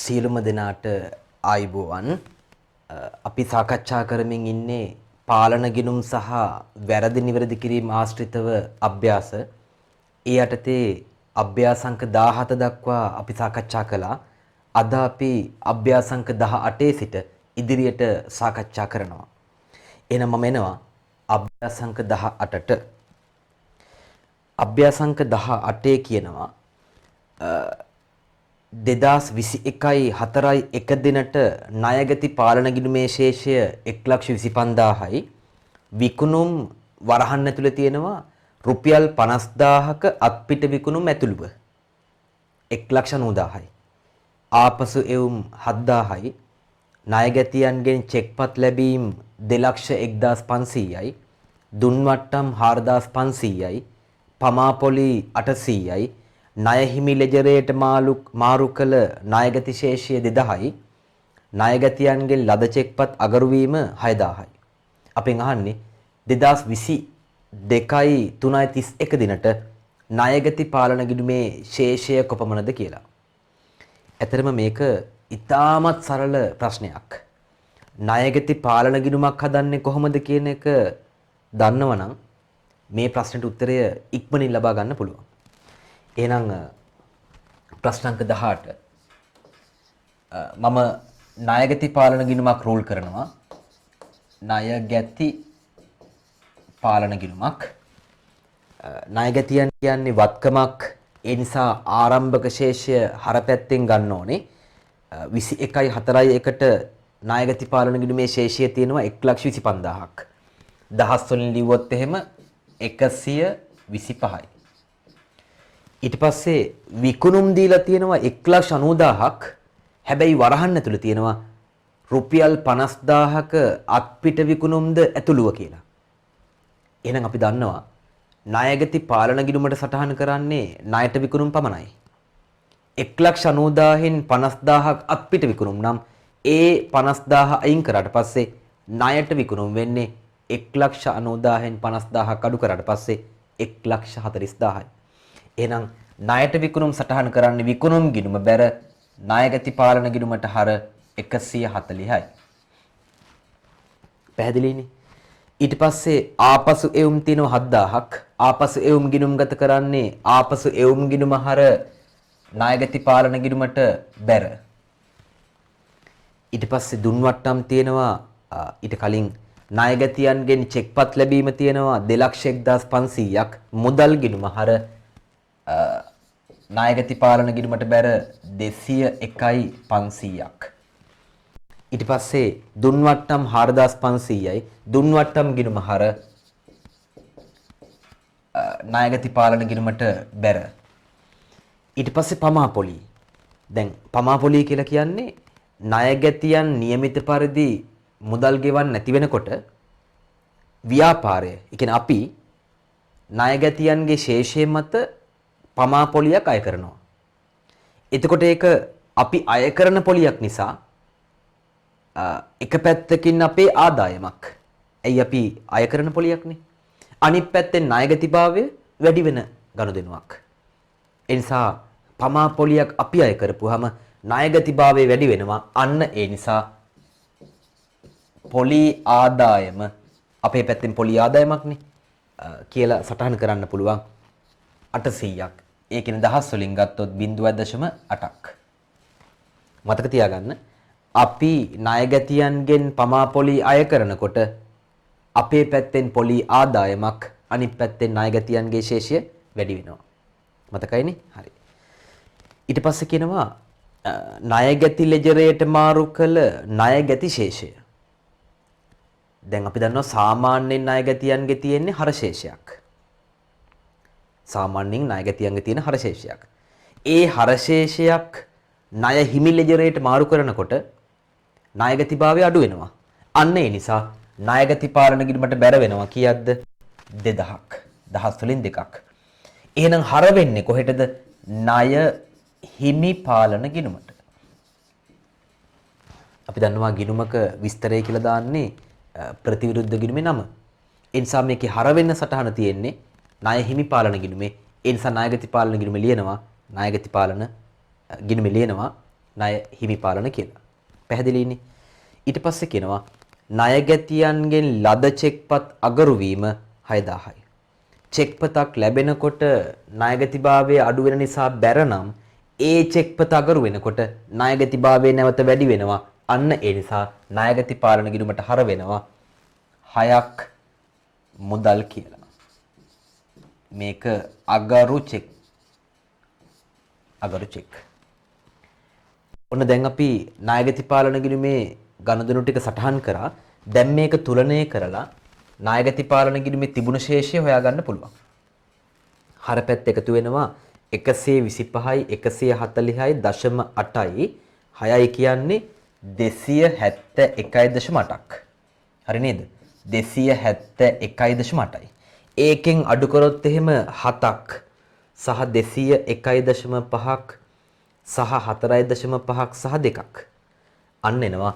සියලුම දෙනාට ආයුබෝවන්. අපි සාකච්ඡා කරමින් ඉන්නේ පාලන ගිණුම් සහ වැරදි නිවැරදි කිරීම ආශ්‍රිතව අභ්‍යාස. ඒ යටතේ අභ්‍යාසංක 17 දක්වා අපි සාකච්ඡා කළා. අද අපි අභ්‍යාසංක 18 සිට ඉදිරියට සාකච්ඡා කරනවා. එහෙනම් මම එනවා අභ්‍යාසංක 18ට. අභ්‍යාසංක 18 කියනවා 2021 දිනට ණයගැති පාලන ගිණුමේ ශේෂය 1,25,000යි. විකුණුම් වරහන් ඇතුලේ තියෙනවා රුපියල් 50,000ක අත්පිට විකුණුම් ඇතුළුව 1,90,000යි. ආපසු එවුම් 7,000යි. ණයගැතියන්ගෙන් චෙක්පත් ලැබීම් 2,01,500යි. දුන්වට්ටම් 4,500යි. පමාපොලි 800යි. ණය හිමි ලෙජරයට මාරු කළ ණයගැති ශේෂය 2,000යි. ණයගැතියන්ගෙන් ලද චෙක්පත් අගරු වීම 6,000යි. අපෙන් අහන්නේ 2022/3/31 දිනට ණයගැති පාලන ගිණුමේ ශේෂය කොපමණද කියලා. ඇතරම මේක ඉතාමත් සරල ප්‍රශ්නයක්. ණයගැති පාලන ගිණුමක් හදන්නේ කොහොමද කියන එක දන්නවනම් මේ ප්‍රශ්නෙට උත්තරය ඉක්මනින් ලබා ගන්න පුළුවන්. එහෙනම් ප්‍රශ්න අංක 18 මම ණයගැති පාලන ගිණුමක් රූල් කරනවා. ණයගැති පාලන ගිණුමක්. ණයගැතියන් කියන්නේ වත්කමක්. ඒ නිසා ආරම්භක ශේෂය හර පැත්තෙන් ගන්න ඕනේ. 21/4/1ට ණයගැති පාලන ගිණුමේ ශේෂය තියෙනවා 1,25,000ක්. දහස් වලින් ලිව්වොත් එහෙම 125යි. ඊට පස්සේ විකුණුම් දීලා තියෙනවා 1,90,000ක්. හැබැයි වරහන් ඇතුළේ තියෙනවා රුපියල් 50,000ක අත්පිට විකුණුම්ද ඇතුළුව කියලා. එහෙනම් අපි දන්නවා ණයගැති පාලන ගිණුමට සටහන් කරන්නේ ණයට විකුණුම් පමණයි. 1,90,000න් 50,000ක් අත්පිට විකුණුම් නම් ඒ 50,000 අයින් කරාට පස්සේ ණයට විකුණුම් වෙන්නේ 1,90,000න් 50,000ක් අඩු කරාට පස්සේ 1,40,000යි. එහෙනම් ණයට විකුණුම් සටහන් කරන්නේ විකුණුම් ගිණුම බැර ණයගැති පාලන ගිණුමට හර 140යි. පැහැදිලිනේ? ඊට පස්සේ ආපසු එවුම් තියෙනවා 7,000ක්. ආපසු එවුම් ගිණුම් ගත කරන්නේ ආපසු එවුම් ගිණුම හර ණයගැති පාලන ගිණුමට බැර. ඊට පස්සේ දුන්වට්ටම් තියෙනවා ඊට කලින් ණයගැතියන්ගෙන් චෙක්පත් ලැබීම තියෙනවා 2,01,500ක්. මුදල් ගිණුම හර ණයගැති පාලන ගිණුමට බැර 201,500ක්. ඊට පස්සේ දුන්වට්ටම් 4,500යි. දුන්වට්ටම් ගිණුම හර ණයගැති පාලන ගිණුමට බැර. ඊට පස්සේ පමාපොලි. දැන් පමාපොලි කියලා කියන්නේ ණයගැතියන් નિયમિત පරිදි මුදල් ගෙවන්න නැති වෙනකොට ව්‍යාපාරය, ඒ කියන්නේ අපි ණයගැතියන්ගේ ශේෂය මත පමාපොලියක් අය කරනවා. එතකොට ඒක අපි අය කරන පොලියක් නිසා එක පැත්තකින් අපේ ආදායමක්. ඇයි අපි අය කරන පොලියක්නේ. අනිත් පැත්තෙන් ණයගැතිභාවය වැඩි වෙන ගනුදෙනුවක්. ඒ නිසා පමාපොලියක් අපි අය කරපුවාම ණයගැතිභාවය වැඩි වෙනවා. අන්න ඒ නිසා පොලි ආදායම අපේ පැත්තෙන් පොලි ආදායමක්නේ කියලා සටහන් කරන්න පුළුවන් 800ක්. ඒ කියන්නේ දහස් වලින් ගත්තොත් 0.8ක්. මතක තියාගන්න අපි ණයගැතියන්ගෙන් පමාපොලි අය කරනකොට අපේ පැත්තෙන් පොලි ආදායමක්, අනිත් පැත්තෙන් ණයගැතියන්ගේ ශේෂය වැඩි වෙනවා. මතකයිනේ? හරි. ඊට පස්සේ කියනවා ණයගැති ලෙජරයට මාරු කළ ණයගැති ශේෂය. දැන් අපි දන්නවා සාමාන්‍යයෙන් ණයගැතියන්ගේ තියෙන්නේ හර ශේෂයක්. සාමාන්‍යයෙන් ණයගැතියන්ගේ තියෙන හර ශේෂයක්. ඒ හර ශේෂයක් ණය හිමි ලෙජරයට මාරු කරනකොට ණයගැතිභාවය අඩු වෙනවා. අන්න ඒ නිසා ණයගැති පාලන ගිණුමට බැර වෙනවා කීයක්ද? 2,000ක්. දහස් වලින් 2ක්. එහෙනම් හර වෙන්නේ කොහෙටද? ණය හිමි පාලන ගිණුමට. අපි දන්නවා ගිණුමක විස්තරය කියලා දාන්නේ ප්‍රතිවිරුද්ධ ගිණුමේ නම. ඒ නිසා මේකේ හර වෙන්න සටහන තියෙන්නේ ණය හිමි පාලන ගිණුමේ. ඒ නිසා ණයගැති පාලන ගිණුමේ ලියනවා ණයගැති පාලන ගිණුමේ ලියනවා ණය හිමිපාලන කියලා. පැහැදිලිනේ. ඊට පස්සේ කියනවා ණයගැතියන්ගෙන් ලද චෙක්පත් අගරු වීම 6000යි. චෙක්පතක් ලැබෙනකොට ණයගැතිභාවය අඩු වෙන නිසා බැරනම් ඒ චෙක්පත අගරු වෙනකොට ණයගැතිභාවය නැවත වැඩි වෙනවා. අන්න ඒ නිසා ණයගැති පාලන ගිණුමට හර වෙනවා 6ක් මුදල් කියලා. මේක අගරු චෙක්. අගරු චෙක්. ඔන්න දැන් අපි ණයගැති පාලන ගිණුමේ ගණදෙනු ටික සටහන් කරා. දැන් මේක තුලනය කරලා ණයගැති පාලන ගිණුමේ තිබුණ ශේෂය හොයාගන්න පුළුවන්. හර පැත්ත එකතු වෙනවා 125යි 140.8යි 6යි කියන්නේ 271.8ක්. හරි නේද? 271.8යි. ඒකෙන් අඩු කරොත් එහෙම 7ක් සහ 201.5ක් සහ 4.5ක් සහ 2ක්. අන්න එනවා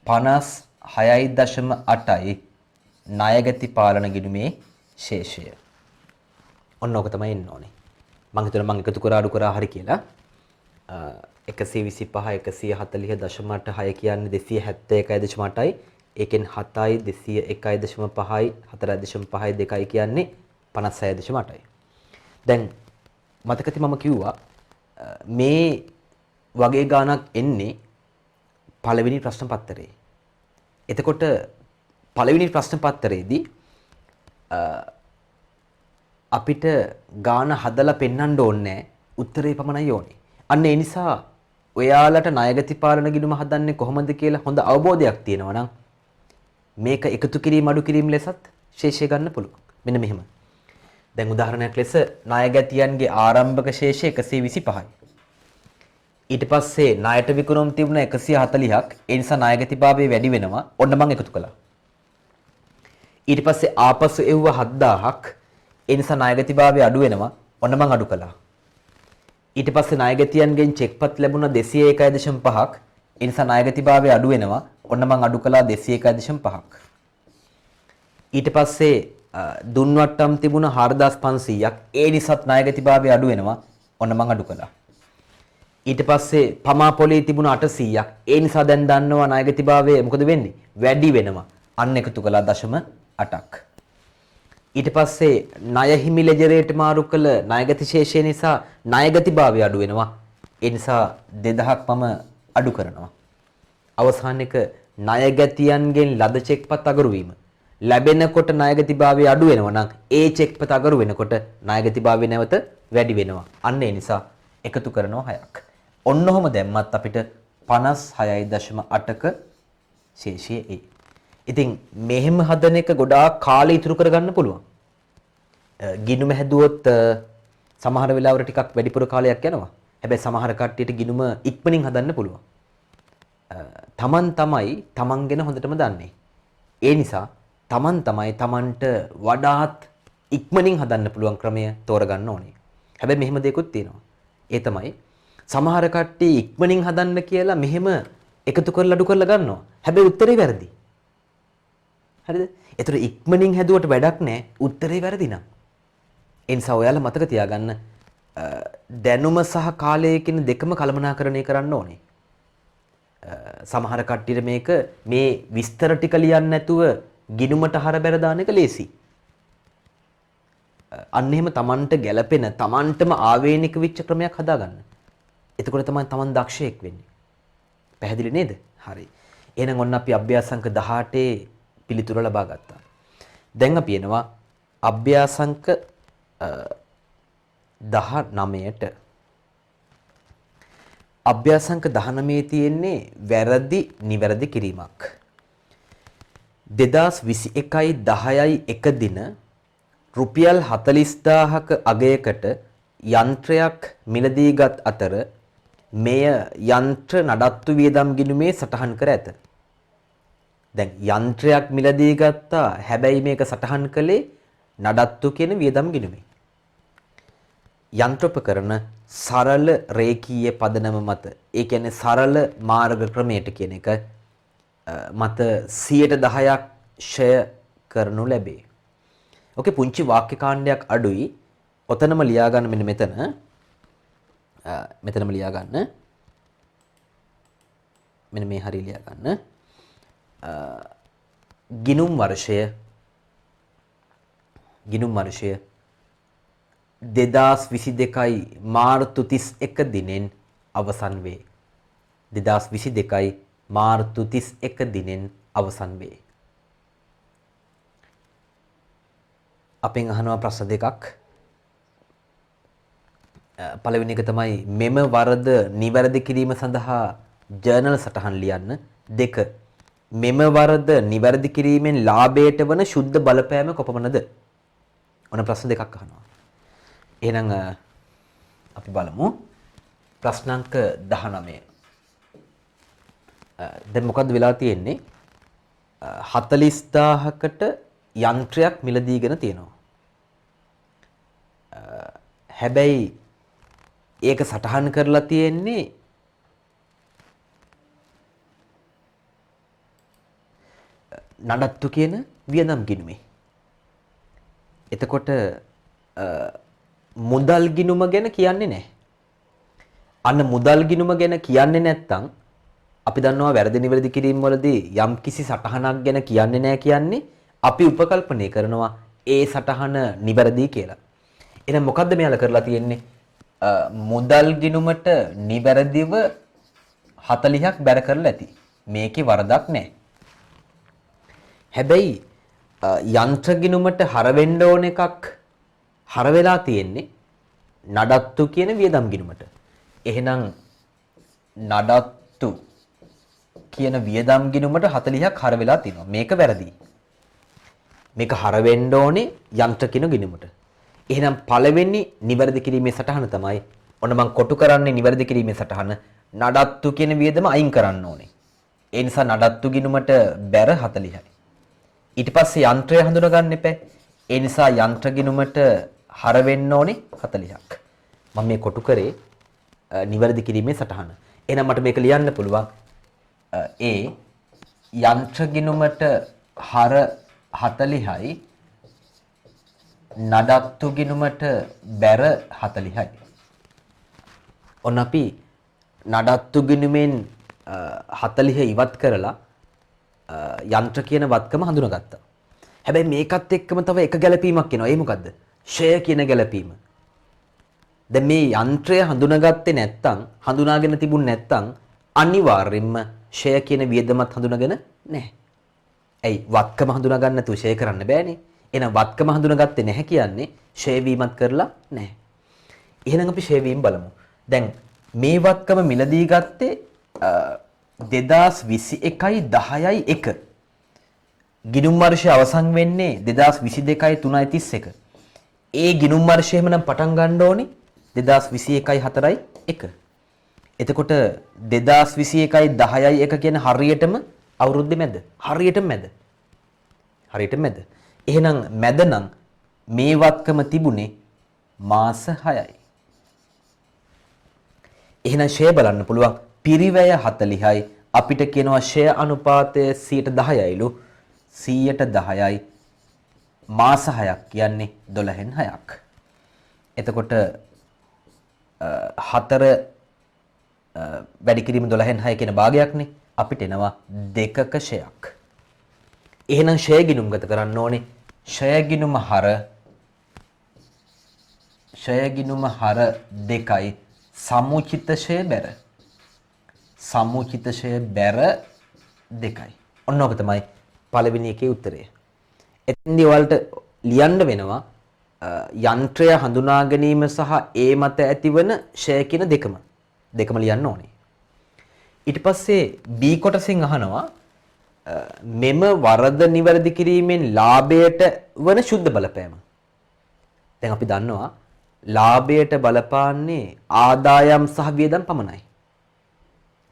56.8යි ණයගැති පාලන ගිණුමේ ශේෂය. ඔන්න ඕක තමයි එන්න ඕනේ. මම හිතුවා මම එකතු කරා අඩු කරා හරි කියලා. 125 140.6 කියන්නේ 271.8යි. ඒකෙන් 7යි 201.5යි 4.5යි 2යි කියන්නේ 56.8යි. දැන් මතකති මම කිව්වා මේ වගේ ගාණක් එන්නේ පළවෙනි ප්‍රශ්න පත්‍රයේ. එතකොට පළවෙනි ප්‍රශ්න පත්‍රයේදී අපිට ගාණ හදලා පෙන්වන්න ඕනේ උත්තරේ පමණයි ඕනේ. අන්න ඒ නිසා ඔයාලට ණයගැති පාලන ගිණුම හදන්නේ කොහොමද කියලා හොඳ අවබෝධයක් තියෙනවා නම් මේක එකතු කිරීම අඩු කිරීම ලෙසත් ශේෂය ගන්න පුළුවන්. මෙන්න මෙහෙම. දැන් උදාහරණයක් ලෙස ණයගැතියන්ගේ ආරම්භක ශේෂය 125යි. ඊට පස්සේ ණයට විකුණුම් තිබුණ 140ක්. ඒ නිසා ණයගැතිභාවය වැඩි වෙනවා. ඔන්න මම එකතු කළා. ඊට පස්සේ ආපසු එව්ව 7000ක්. ඒ නිසා ණයගැතිභාවය අඩු වෙනවා. ඔන්න මම අඩු කළා. ඊට පස්සේ ණයගැතියන්ගෙන් චෙක්පත් ලැබුණ 201.5ක්. ඒ නිසා ණයගැතිභාවය අඩු වෙනවා. ඔන්න මම අඩු කළා 201.5ක්. ඊට පස්සේ දුන්වට්ටම් තිබුණ 4500ක්. ඒ නිසාත් ණයගැතිභාවය අඩු වෙනවා. ඔන්න මම අඩු කළා. ඊට පස්සේ පමා පොලේ තිබුණ 800ක්. ඒ නිසා දැන් දන්නවා ණයගැතිභාවය මොකද වෙන්නේ? වැඩි වෙනවා. අන්න එකතු කළා 0.8ක්. ඊට පස්සේ ණය හිමි ලෙජරේට මාරු කළ ණයගැති ශේෂය නිසා ණයගැතිභාවය අඩු වෙනවා. ඒ නිසා 2000ක් මම අඩු කරනවා. අවසාන එක ණයගැතියන්ගෙන් ලද චෙක්පත් අගරු වීම. ලැබෙනකොට ණයගැතිභාවය අඩු වෙනවා නම් ඒ චෙක්පත අගරු වෙනකොට ණයගැතිභාවය නැවත වැඩි වෙනවා. අන්න ඒ නිසා එකතු කරනවා 6ක්. ඔන්න ඔහම දැම්මත් අපිට 56.8ක ශේෂය එයි. ඉතින් මෙහෙම හදන එක ගොඩාක් කාලය ඉතුරු කරගන්න පුළුවන්. ගිණුම හැදුවොත් සමහර වෙලාවට ටිකක් වැඩිපුර කාලයක් යනවා. හැබැයි සමහර කට්ටියට ගිණුම ඉක්මනින් හදන්න පුළුවන්. තමන් තමයි තමන් ගැන හොඳටම දන්නේ. ඒ නිසා තමන් තමයි තමන්ට වඩාත් ඉක්මනින් හදන්න පුළුවන් ක්‍රමය තෝරගන්න ඕනේ. හැබැයි මෙහෙම දෙයක්ත් තියෙනවා. ඒ තමයි සමහර කට්ටිය ඉක්මනින් හදන්න කියලා මෙහෙම එකතු කරලා අඩු කරලා ගන්නවා. හැබැයි උත්තරේ වැරදි. හරිද? ඒතර ඉක්මනින් හැදුවට වැඩක් නැහැ. උත්තරේ වැරදි නම්. ඒ නිසා ඔයාලා මතක තියාගන්න දැනුම සහ කාලය කියන දෙකම කළමනාකරණය කරන්න ඕනේ. සමහර කට්ටියට මේක මේ විස්තර ටික ලියන්න නැතුව ගිණුමට හර බැර දාන එක ලේසි. අන්න එහෙම Tamanට ගැළපෙන Tamanටම ආවේනික වෙච්ච ක්‍රමයක් හදාගන්න. එතකොට තමයි Taman දක්ෂයෙක් වෙන්නේ. පැහැදිලි නේද? හරි. එහෙනම් ඔන්න අපි අභ්‍යාසංක 18 පිළිතුර ලබා ගත්තා. දැන් අපි එනවා අභ්‍යාසංක 19ට. අභ්‍යාසංක 19 තියෙන්නේ වැරදි නිවැරදි කිරීමක්. 2021/10 දින රුපියල් 40000ක අගයකට යන්ත්‍රයක් මිලදීගත් අතර මෙය යන්ත්‍ර නඩත්තු වියදම් ගිණුමේ සටහන් කර ඇත. දැන් යන්ත්‍රයක් මිලදී ගත්තා. හැබැයි මේක සටහන් කළේ නඩත්තු කියන වියදම් ගිණුමේ. යන්ත්‍රෝපකරණ සරල රේඛීය පදනම මත, ඒ කියන්නේ සරල මාර්ග ක්‍රමයට කියන එක මත 10%ක් ෂය කරනු ලැබේ. ඕකේ පුංචි වාක්‍ය කාණ්ඩයක් අඩුයි. ඔතනම ලියා ගන්න මෙන්න මෙතන. මෙතනම ලියා ගන්න. මෙන්න මේ හරිය ලියා ගන්න. ගිනුම් වර්ෂය 2022යි මාර්තු 31 දිනෙන් අවසන් වේ. 2022යි මාර්තු 31 දිනෙන් අවසන් වේ. අපෙන් අහනවා ප්‍රශ්න දෙකක්. පළවෙනි එක තමයි මෙම වරද නිවැරදි කිරීම සඳහා ජර්නල් සටහන් ලියන්න. දෙක මෙම වරද නිවැරදි කිරීමෙන් ලාභයට වන ශුද්ධ බලපෑම කොපමණද? ඔන්න ප්‍රශ්න දෙකක් අහනවා. එහෙනම් අපි බලමු ප්‍රශ්න අංක 19. දැන් මොකද්ද වෙලා තියෙන්නේ? 40000කට යන්ත්‍රයක් මිලදීගෙන තියෙනවා. හැබැයි ඒක සටහන් කරලා තියෙන්නේ නඩත්තු කියන වියදම් ගිණුමේ. එතකොට මුදල් ගිණුම ගැන කියන්නේ නැහැ. අන්න මුදල් ගිණුම ගැන කියන්නේ නැත්නම් අපි දන්නවා වැරදි නිවැරදි කිරීම වලදී යම් කිසි සටහනක් ගැන කියන්නේ නැහැ කියන්නේ අපි උපකල්පනය කරනවා ඒ සටහන නිවැරදි කියලා. එහෙනම් මොකද්ද මෙයාලා කරලා තියෙන්නේ? මුදල් ගිණුමට නිවැරදිව 40ක් බැර කරලා ඇති. මේකේ වරදක් නැහැ. හැබැයි යන්ත්‍ර ගිණුමට හර වෙන්න ඕන එකක් හර වෙලා තියෙන්නේ නඩත්තු කියන වියදම් ගිණුමට. එහෙනම් නඩත්තු කියන වියදම් ගිණුමට 40ක් හර වෙලා තියෙනවා. මේක වැරදි. මේක හර වෙන්න ඕනේ යන්ත්‍ර කියන ගිණුමට. එහෙනම් පළවෙනි නිවැරදි කිරීමේ සටහන තමයි ඔන්න මම කොටු කරන්නේ නිවැරදි කිරීමේ සටහන නඩත්තු කියන වියදම අයින් කරන්න ඕනේ. ඒ නිසා නඩත්තු ගිණුමට බැර 40යි. ඊට පස්සේ යන්ත්‍රය හඳුනා ගන්න එපා. ඒ නිසා යන්ත්‍ර ගිණුමට හර වෙන්න ඕනේ 40ක්. මම මේ කොටු කරේ නිවැරදි කිරීමේ සටහන. එහෙනම් මට මේක ලියන්න පුළුවන්. ඒ යන්ත්‍ර ගිණුමට හර 40යි නඩත්තු ගිණුමට බැර 40යි. ඔන්න අපි නඩත්තු ගිණුමෙන් 40 ඉවත් කරලා යන්ත්‍ර කියන වත්කම හඳුනාගත්තා. හැබැයි මේකත් එක්කම තව එක ගැළපීමක් එනවා. ඒ මොකද්ද? ෂය කියන ගැළපීම. දැන් මේ යන්ත්‍රය හඳුනාගත්තේ නැත්නම් හඳුනාගෙන තිබුණ නැත්නම් අනිවාර්යෙන්ම ෂය කියන වියදමත් හඳුනාගෙන නැහැ. ඇයි වත්කම හඳුනා ගන්න නැතුව ෂය කරන්න බෑනේ. එහෙනම් වත්කම හඳුනාගත්තේ නැහැ කියන්නේ ෂය වීමත් කරලා නැහැ. එහෙනම් අපි ෂය වීම බලමු. දැන් මේ වත්කම මිලදී ගත්තේ 2021යි 10යි 1. ගිණුම් වර්ෂය අවසන් වෙන්නේ 2022යි 3යි 31. ඒ ගිණුම් වර්ෂය එහෙමනම් පටන් ගන්න ඕනේ 2021යි 4යි 1. එතකොට 2021යි 10යි 1 කියන හරියටම අවුරුද්දේ මැද. හරියටම මැද. හරියටම මැද. එහෙනම් මැද නම් මේ වත්කම තිබුණේ මාස 6යි. එහෙනම් ෂය බලන්න පුළුවන්. පිරිවැය 40යි අපිට කියනවා ෂය අනුපාතය 10%යිලු 10%යි මාස 6ක් කියන්නේ 12න් 6ක්. එතකොට 4 වැඩි කිරීම 12න් 6 කියන භාගයක්නේ අපිට එනවා 2ක ෂයක්. එහෙනම් ෂය ගිණුම් ගත කරන්න ඕනේ ෂය ගිණුම හර 2යි සමුචිත ෂය බැර. සමුචිත ෂය බැර 2යි. ඔන්න ඔක තමයි පළවෙනි එකේ උත්තරය. එතෙන්දී ඔයාලට ලියන්න වෙනවා යන්ත්‍රය හඳුනා ගැනීම සහ ඒ මත ඇතිවන ෂය කියන දෙකම ලියන්න ඕනේ. ඊට පස්සේ B කොටසෙන් අහනවා මෙම වරද නිවැරදි කිරීමෙන් ලාභයට වන ශුද්ධ බලපෑම. දැන් අපි දන්නවා ලාභයට බලපාන්නේ ආදායම් සහ වියදම් පමණයි.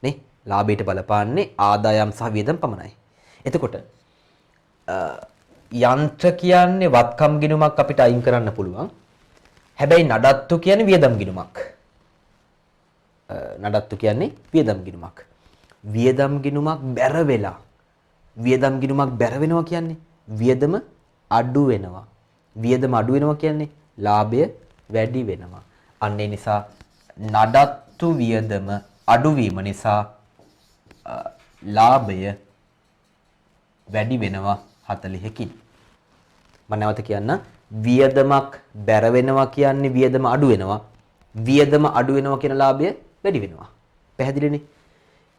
නේ? ලාභයට බලපාන්නේ ආදායම් සහ වියදම් පමණයි. එතකොට යන්ත්‍ර කියන්නේ වත්කම් ගිණුමක් අපිට අයින් කරන්න පුළුවන්. හැබැයි නඩත්තු කියන්නේ වියදම් ගිණුමක්. නඩත්තු කියන්නේ වියදම් ගිණුමක්. වියදම් ගිණුමක් බැර වෙලා වියදම් ගිණුමක් බැර වෙනවා කියන්නේ වියදම අඩු වෙනවා. වියදම අඩු වෙනවා කියන්නේ ලාභය වැඩි වෙනවා. අන්න ඒ නිසා නඩත්තු වියදම අඩු වීම නිසා ලාභය වැඩි වෙනවා 40කින්. මම නැවත කියන්න වියදමක් බැර වෙනවා කියන්නේ වියදම අඩු වෙනවා. වියදම අඩු වෙනවා කියන ලාභය වැඩි වෙනවා. පැහැදිලිනේ?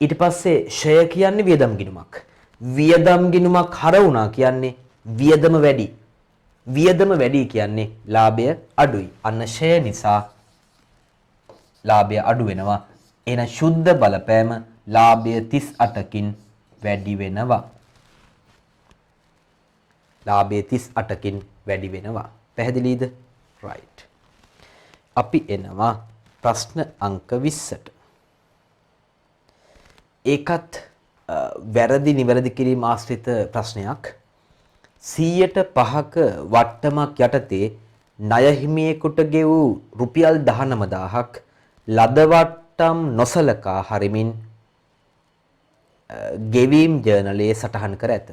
ඊට පස්සේ ෂය කියන්නේ වියදම් ගිණුමක්. වියදම් ගිණුමක් හර වුණා කියන්නේ වියදම වැඩි. වියදම වැඩි කියන්නේ ලාභය අඩුයි. අන්න ෂය නිසා ලාභය අඩු වෙනවා. එහෙනම් සුද්ධ බලපෑම ලාභය 38කින් වැඩි වෙනවා. ලාභය 38කින් වැඩි වෙනවා. පැහැදිලිද? right. අපි එනවා ප්‍රශ්න අංක 20ට. ඒකත් වැරදි නිවැරදි කිරීම ආශ්‍රිත ප්‍රශ්නයක්. 105ක වට්ටමක් යටතේ ණය හිමියෙකුට ගෙවූ රුපියල් 19000ක් ලද වට්ටම් නොසලකා හරිමින් ගෙවීම් ජර්නලයේ සටහන් කර ඇත.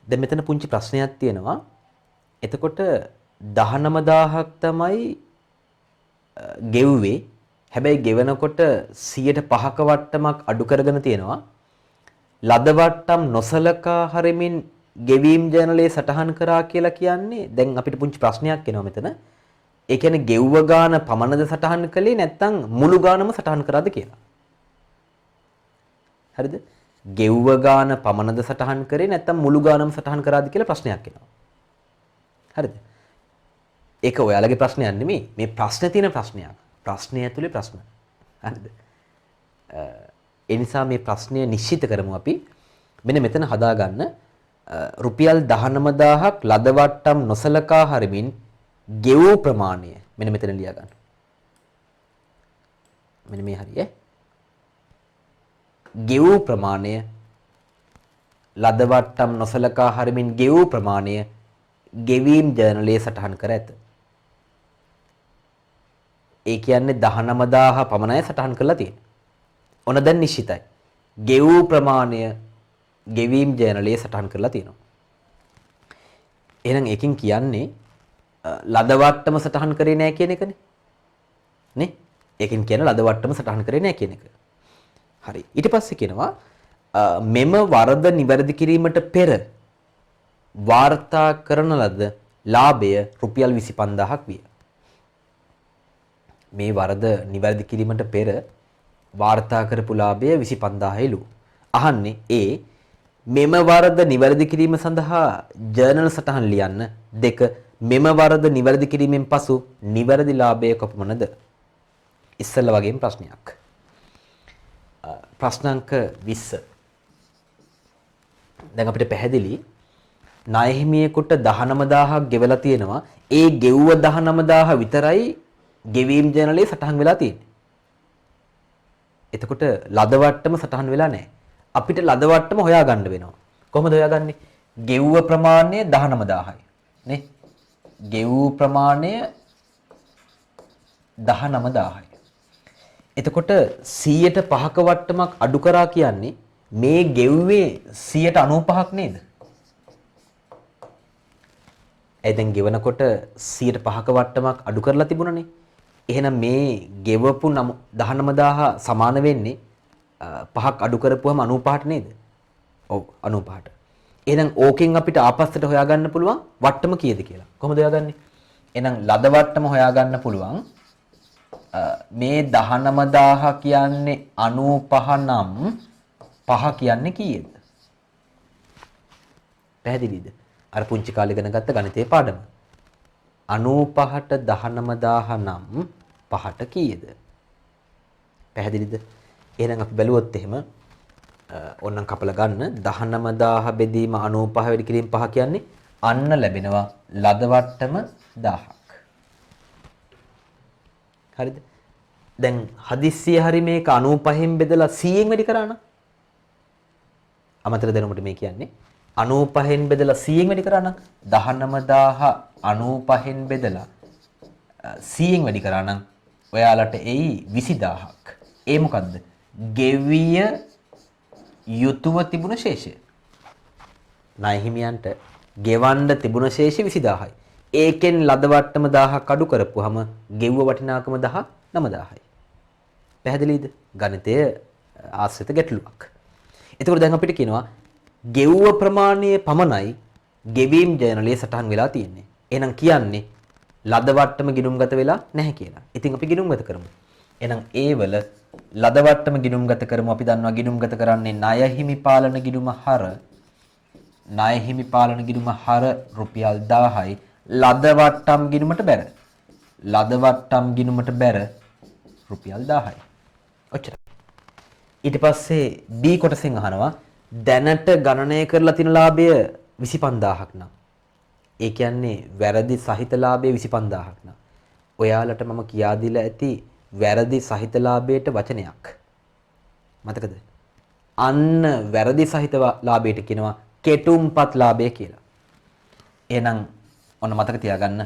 දැන් මෙතන පුංචි ප්‍රශ්නයක් තියෙනවා. එතකොට 19000ක් තමයි ගෙව්වේ. හැබැයි ගෙවනකොට 105ක වට්ටමක් අඩු කරගෙන තියෙනවා. ලද වට්ටම් නොසලකා හරිමින් ගෙවීම් ජර්නලයේ සටහන් කරා කියලා කියන්නේ දැන් අපිට පුංචි ප්‍රශ්නයක් එනවා මෙතන. ඒ කියන්නේ ගෙව්ව ගාන පමණද සටහන් කළේ නැත්නම් මුළු ගානම සටහන් කරාද කියලා. හරිද? ගෙව්ව ගාන පමණද සටහන් කරේ නැත්නම් මුළු ගානම සටහන් කරාද කියලා ප්‍රශ්නයක් එනවා. හරිද? ඒක ඔයාලගේ ප්‍රශ්නයක් නෙමෙයි. මේ ප්‍රශ්නේ තියෙන ප්‍රශ්නයක්. ප්‍රශ්නය ඇතුලේ ප්‍රශ්න. හරිද? ඒ නිසා මේ ප්‍රශ්නය නිශ්චිත කරමු අපි. මෙන්න මෙතන හදාගන්න රුපියල් 19000ක් ලද වට්ටම් නොසලකා හරිමින් ගෙවූ ප්‍රමාණය මෙන්න මෙතන ලියා ගන්න. මෙන්න මේ හරිය. ගෙවූ ප්‍රමාණය ලද වට්ටම් නොසලකා හරිමින් ගෙවූ ප්‍රමාණය ගෙවීම් ජර්නලයේ සටහන් කර ඇත. ඒ කියන්නේ 19000 පමණයි සටහන් කරලා තියෙන්නේ. ඔන්න දැන් නිශ්චිතයි. ගෙවූ ප්‍රමාණය ගෙවීම් ජර්නලයේ සටහන් කරලා තියෙනවා. එහෙනම් ඒකෙන් කියන්නේ ලද වට්ටම සටහන් කරේ නැහැ කියන එකනේ. නේ? ඒකෙන් කියන ලද වට්ටම සටහන් කරේ නැහැ කියන එක. හරි. ඊට පස්සේ කියනවා මෙම වරද නිවැරදි කිරීමට පෙර වාර්තා කරන ලද ලාභය රුපියල් 25000ක් විය. මේ වරද නිවැරදි කිරීමට පෙර වාර්තා කරපු ලාභය 25000යිලු. අහන්නේ ඒ මෙම වරද නිවැරදි කිරීම සඳහා ජර්නල් සටහන් ලියන්න. 2 මෙම වරද නිවැරදි කිරීමෙන් පසු නිවැරදි ලාභය කොපමණද? ඉස්සෙල්ලා වගේම ප්‍රශ්නයක්. ප්‍රශ්නාංක 20. දැන් අපිට පැහැදිලි ණය හිමියෙකුට 19000ක් ගෙවලා තියෙනවා. ඒ ගෙව්ව 19000 විතරයි ගෙවීම් ජර්නලයේ සටහන් වෙලා තියෙන්නේ. එතකොට ලද වට්ටම සටහන් වෙලා නැහැ. අපිට ලද වට්ටම හොයාගන්න වෙනවා. කොහොමද හොයාගන්නේ? ගෙව්ව ප්‍රමාණය 19000යි. නේ? ගෙවූ ප්‍රමාණය 19000යි. එතකොට 105ක වට්ටමක් අඩු කරා කියන්නේ මේ ගෙව්වේ 95ක් නේද? ඒ දැන් ගෙවනකොට 105ක වට්ටමක් අඩු කරලා තිබුණනේ. එහෙනම් මේ ගෙවපු 19000 සමාන වෙන්නේ 5ක් අඩු කරපුවම 95ට නේද? ඔව් 95ට. එහෙනම් ඕකෙන් අපිට ආපස්සට හොයාගන්න පුළුවන් වට්ටම කීයද කියලා. කොහොමද හොයාගන්නේ? එහෙනම් ලද වට්ටම හොයාගන්න පුළුවන් මේ 19000 කියන්නේ 95 නම් 5 කියන්නේ කීයද? පැහැදිලිද? අර පුංචි කාලේ ඉගෙන ගත්ත ගණිතයේ පාඩම. 95ට 19000 නම් 5ට කීයද? පැහැදිලිද? එහෙනම් අපි බැලුවොත් එහෙම ඕනනම් කපලා ගන්න 19000 බෙදීම 95 වැඩි කිරීම 5 කියන්නේ අන්න ලැබෙනවා ලද වට්ටම 1000ක්. හරිද? දැන් හදිස්සිය හරි මේක 95න් බෙදලා 100න් වැඩි කරා නම් අමතර දෙනකොට මේ කියන්නේ 95න් බෙදලා 100න් වැඩි කරා නම් 19000 95න් බෙදලා 100න් වැඩි කරා නම් ඔයාලට එයි 20000ක්. ඒ මොකද්ද? ගෙවිය යුතුව තිබුණ ශේෂය. ණය හිමියන්ට ගෙවන්න තිබුණ ශේෂය 20000යි. ඒකෙන් ලද වට්ටම 1000ක් අඩු කරපුවාම ගෙව්ව වටිනාකම 19000යි. පැහැදිලිද? ගණිතය ආශ්‍රිත ගැටලුවක්. එතකොට දැන් අපිට කියනවා ගෙව්ව ප්‍රමාණය පමණයි ගෙවීම් ජර්නලයේ සටහන් වෙලා තියෙන්නේ. එහෙනම් කියන්නේ ලද වට්ටම ගිණුම්ගත වෙලා නැහැ කියලා. ඉතින් අපි ගිණුම්ගත කරමු. එහෙනම් ඒ වල ලද වට්ටම ගිණුම්ගත කරමු. අපි දන්නවා ගිණුම්ගත කරන්නේ ණය හිමි පාලන ගිණුම හර ණය හිමි පාලන ගිණුම හර රුපියල් 1000යි ලද වට්ටම් ගිණුමට බැර. ලද වට්ටම් ගිණුමට බැර රුපියල් 1000යි. ඔච්චරයි. ඊට පස්සේ B කොටසෙන් අහනවා දැනට ගණනය කරලා තියෙන ලාභය 25000ක් නම්. ඒ කියන්නේ වැරදි සහිත ලාභය 25000ක් නම්. ඔයාලට මම කියා දීලා ඇති වැරදි සහිත ලාභයට වචනයක්. මතකද? අන්න වැරදි සහිත ලාභයට කියනවා කෙටුම්පත් ලාභය කියලා. එහෙනම් ඔන්න මතක තියාගන්න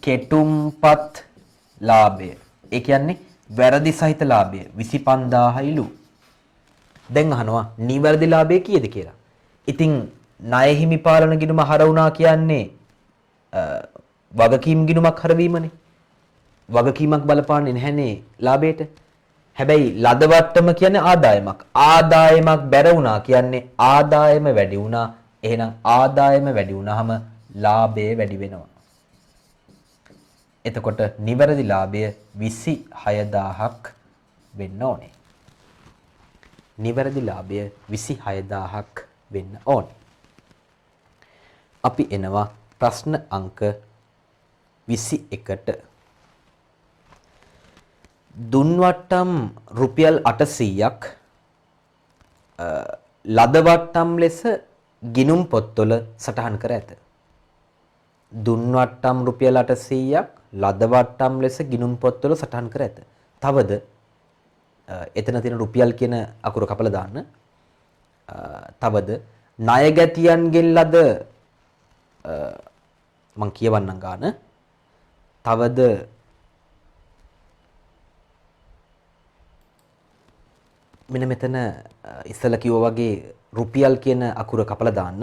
කෙටුම්පත් ලාභය. ඒ කියන්නේ වැරදි සහිත ලාභය 25000යිලු. දැන් අහනවා නිවැරදි ලාභය කීයද කියලා. ඉතින් ණය හිමි පාලන ගිණුම හර වුණා කියන්නේ වගකීම් ගිණුමක් හරවීමනේ. වගකීමක් බලපාන්නේ නැහැනේ ලාභයට. හැබැයි ලද වට්ටම කියන්නේ ආදායමක්. ආදායමක් බැර වුණා කියන්නේ ආදායම වැඩි වුණා. එහෙනම් ආදායම වැඩි වුණාම ලාභය වැඩි වෙනවා. එතකොට නිවැරදි ලාභය 26000ක් වෙන්න ඕනේ. නිවැරදි ලාභය 26000ක් වෙන්න ඕනේ. අපි එනවා ප්‍රශ්න අංක 21ට. දුන්වට්ටම් රුපියල් 800ක් ලද වට්ටම් ලෙස ගිණුම් පොත්වල සටහන් කර ඇත. දුන්වට්ටම් රුපියල් 800ක් ලද වට්ටම් ලෙස ගිණුම් පොත්වල සටහන් කර ඇත. තවද එතන තියෙන රුපියල් කියන අකුර කපලා දාන්න. තවද ණය ගැතියන්ගෙන් ලද මං කියවන්නම් ගාන. තවද මෙන්න මෙතන ඉස්සලා කිව්වා වගේ රුපියල් කියන අකුර කපලා දාන්න.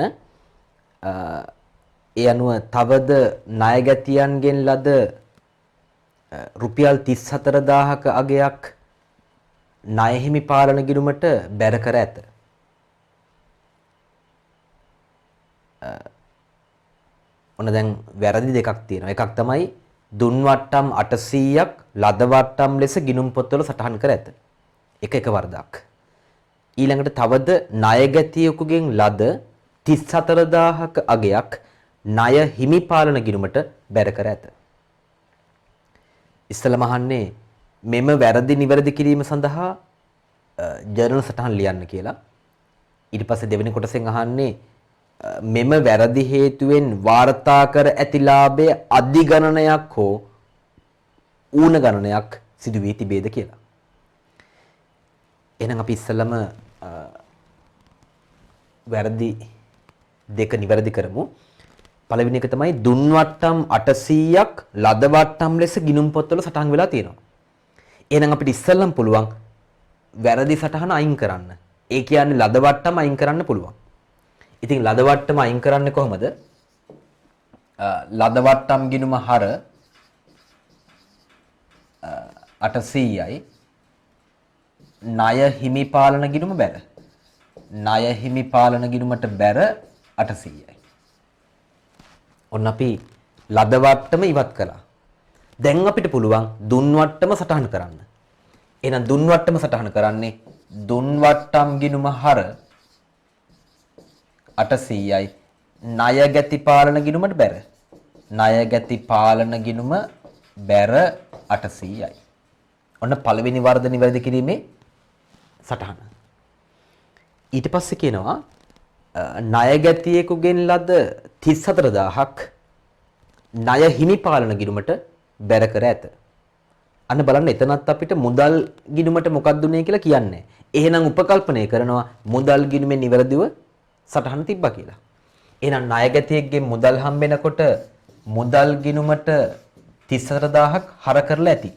ඒ අනුව තවද ණය ගැතියන්ගෙන් ලද රුපියල් 34000ක අගයක් ණය හිමි පාලන ගිණුමට බැර කර ඇත. ඔන්න දැන් වැරදි දෙකක් තියෙනවා. එකක් තමයි දුන් වට්ටම් 800ක් ලද වට්ටම් ලෙස ගිණුම් පොත්වල සටහන් කර ඇත. එක වරදක්. ඊළඟට තවද ණය ගැතියෙකුගෙන් ලද 34000ක අගයක් ණය හිමි පාලන ගිණුමට බැර කර ඇත. ඉස්සලම අහන්නේ මෙම වැරදි නිවැරදි කිරීම සඳහා ජර්නල් සටහන් ලියන්න කියලා. ඊට පස්සේ දෙවෙනි කොටසෙන් අහන්නේ මෙම වැරදි හේතුවෙන් වාර්තා කර ඇති ලාභය අධි ගණනයක් හෝ ඌන ගණනයක් සිදු වී තිබේද කියලා. එහෙනම් අපි ඉස්සෙල්ලම වැරදි දෙක නිවැරදි කරමු. පළවෙනි එක තමයි දුන් වට්ටම් 800ක් ලද වට්ටම් ලෙස ගිණුම් පොත්වල සටහන් වෙලා තියෙනවා. එහෙනම් අපිට ඉස්සෙල්ලම පුළුවන් වැරදි සටහන අයින් කරන්න. ඒ කියන්නේ ලද වට්ටම අයින් කරන්න පුළුවන්. ඉතින් ලද වට්ටම අයින් කරන්නේ කොහොමද? ලද වට්ටම් ගිණුම හර 800යි ණය හිමි පාලන ගිණුම බැර. ණය හිමි පාලන ගිණුමට බැර 800යි. ඔන්න අපි ලද වට්ටම ඉවත් කළා. දැන් අපිට පුළුවන් දුන් වට්ටම සටහන් කරන්න. එහෙනම් දුන් වට්ටම සටහන් කරන්නේ දුන් වට්ටම් ගිණුම හර 800යි ණය ගැති පාලන ගිණුමට බැර. ණය ගැති පාලන ගිණුම බැර 800යි. ඔන්න පළවෙනි වර්ධ නිවැරදි කිරීමේ සටහන. ඊට පස්සේ කියනවා ණය ගැතියෙකුගෙන් ලද 34000ක් ණය හිමි පාලන ගිණුමට බැර කර ඇත. අන්න බලන්න එතනත් අපිට මුදල් ගිණුමට මොකක්ද උනේ කියලා කියන්නේ. එහෙනම් උපකල්පනය කරනවා මුදල් ගිණුමේ නිවැරදිව සටහන තිබ්බා කියලා. එහෙනම් ණය ගැතියෙක්ගෙන් මුදල් හම්බෙනකොට මුදල් ගිණුමට 34000ක් හර කරලා ඇති.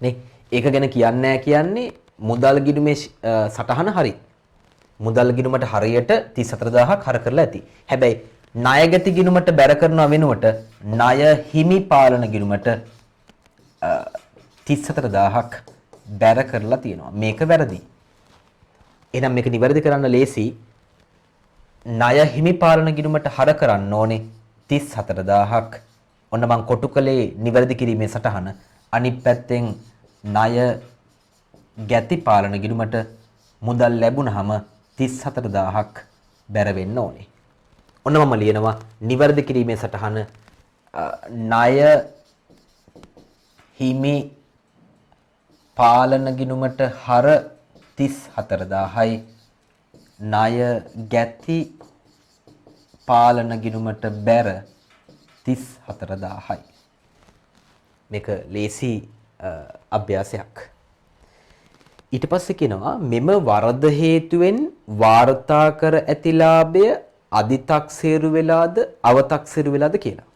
නේ? ඒක ගැන කියන්නේ කියන්නේ මුදල් ගිණුමේ සටහන හරි. මුදල් ගිණුමට හරියට 34000ක් හර කරලා ඇති. හැබැයි ණය ගැති ගිණුමට බැර කරනව වෙනුවට ණය හිමි පාලන ගිණුමට 34000ක් බැර කරලා තියෙනවා. මේක වැරදි. එහෙනම් මේක නිවැරදි කරන්න ලේසි. ණය හිමි පාලන ගිණුමට හර කරන්න ඕනේ 34000ක්. ඔන්න මං කොටු කළේ නිවැරදි කිරීමේ සටහන. අනිත් පැත්තෙන් ණය ගැති පාලන ගිණුමට මුදල් ලැබුණාම 34000ක් බැර වෙන්න ඕනේ. ඔන්න මම ලියනවා නිවැරදි කිරීමේ සටහන ණය හිමි පාලන ගිණුමට හර 34000යි ණය ගැති පාලන ගිණුමට බැර 34000යි. මේක ලේසි අභ්‍යාසයක්. ඊට පස්සේ කියනවා මෙම වරද හේතුවෙන් වාර්තා කර ඇති ලාභය අදි탁සේරු වෙලාද අව탁සේරු වෙලාද කියලා.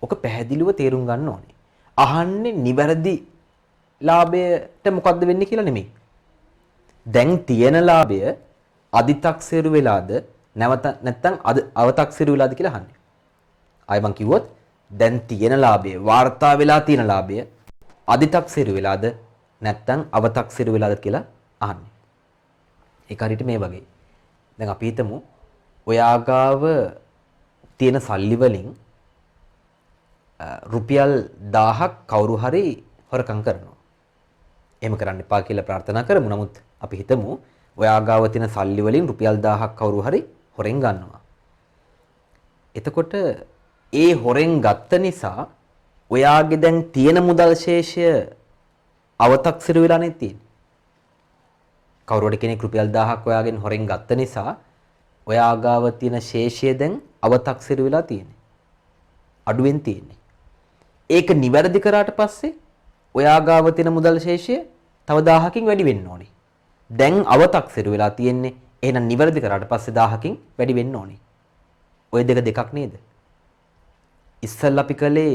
ඔක පැහැදිලිව තේරුම් ගන්න ඕනේ. අහන්නේ නිවැරදි ලාභයට මොකද්ද වෙන්නේ කියලා නෙමෙයි. දැන් තියෙන ලාභය අදි탁සේරු වෙලාද නැත්නම් අව탁සේරු වෙලාද කියලා අහන්නේ. ආයි මං කිව්වොත් දැන් තියෙන ලාභය වාර්තා වෙලා තියෙන ලාභය අදි탁සේරු වෙලාද නැත්නම් අව탁සේරු වෙලාද කියලා අහන්නේ. ඒක හරියට මේ වගේ. දැන් අපි හිතමු ඔයා ගාව තියෙන සල්ලි වලින් රුපියල් 1000ක් කවුරු හරි හොරකම් කරනවා. එහෙම කරන්න එපා කියලා ප්‍රාර්ථනා කරමු. නමුත් අපි හිතමු ඔයා ගාව තියෙන සල්ලි වලින් රුපියල් 1000ක් කවුරු හරි හොරෙන් ගන්නවා. එතකොට ඒ හොරෙන් ගත්ත නිසා ඔයාගේ දැන් තියෙන මුදල් ශේෂය අව탁සිරු වෙලා නේ තියෙන්නේ. කවුරු හරි කෙනෙක් රුපියල් 1000ක් ඔයාගෙන් හොරෙන් ගත්ත නිසා ඔයා ගාව තියෙන ශේෂය දැන් අව탁සිරු වෙලා තියෙන්නේ. අඩුවෙන් තියෙන්නේ. ඒක නිවැරදි කරාට පස්සේ ඔයා ගාව තියෙන මුදල් ශේෂය තව 1000කින් වැඩි වෙන්න ඕනේ. දැන් අව탁සිරු වෙලා තියෙන්නේ. එහෙනම් නිවැරදි කරාට පස්සේ 1000කින් වැඩි වෙන්න ඕනේ. ඔය දෙකක් නේද? ඉස්සල්ලා අපි කලේ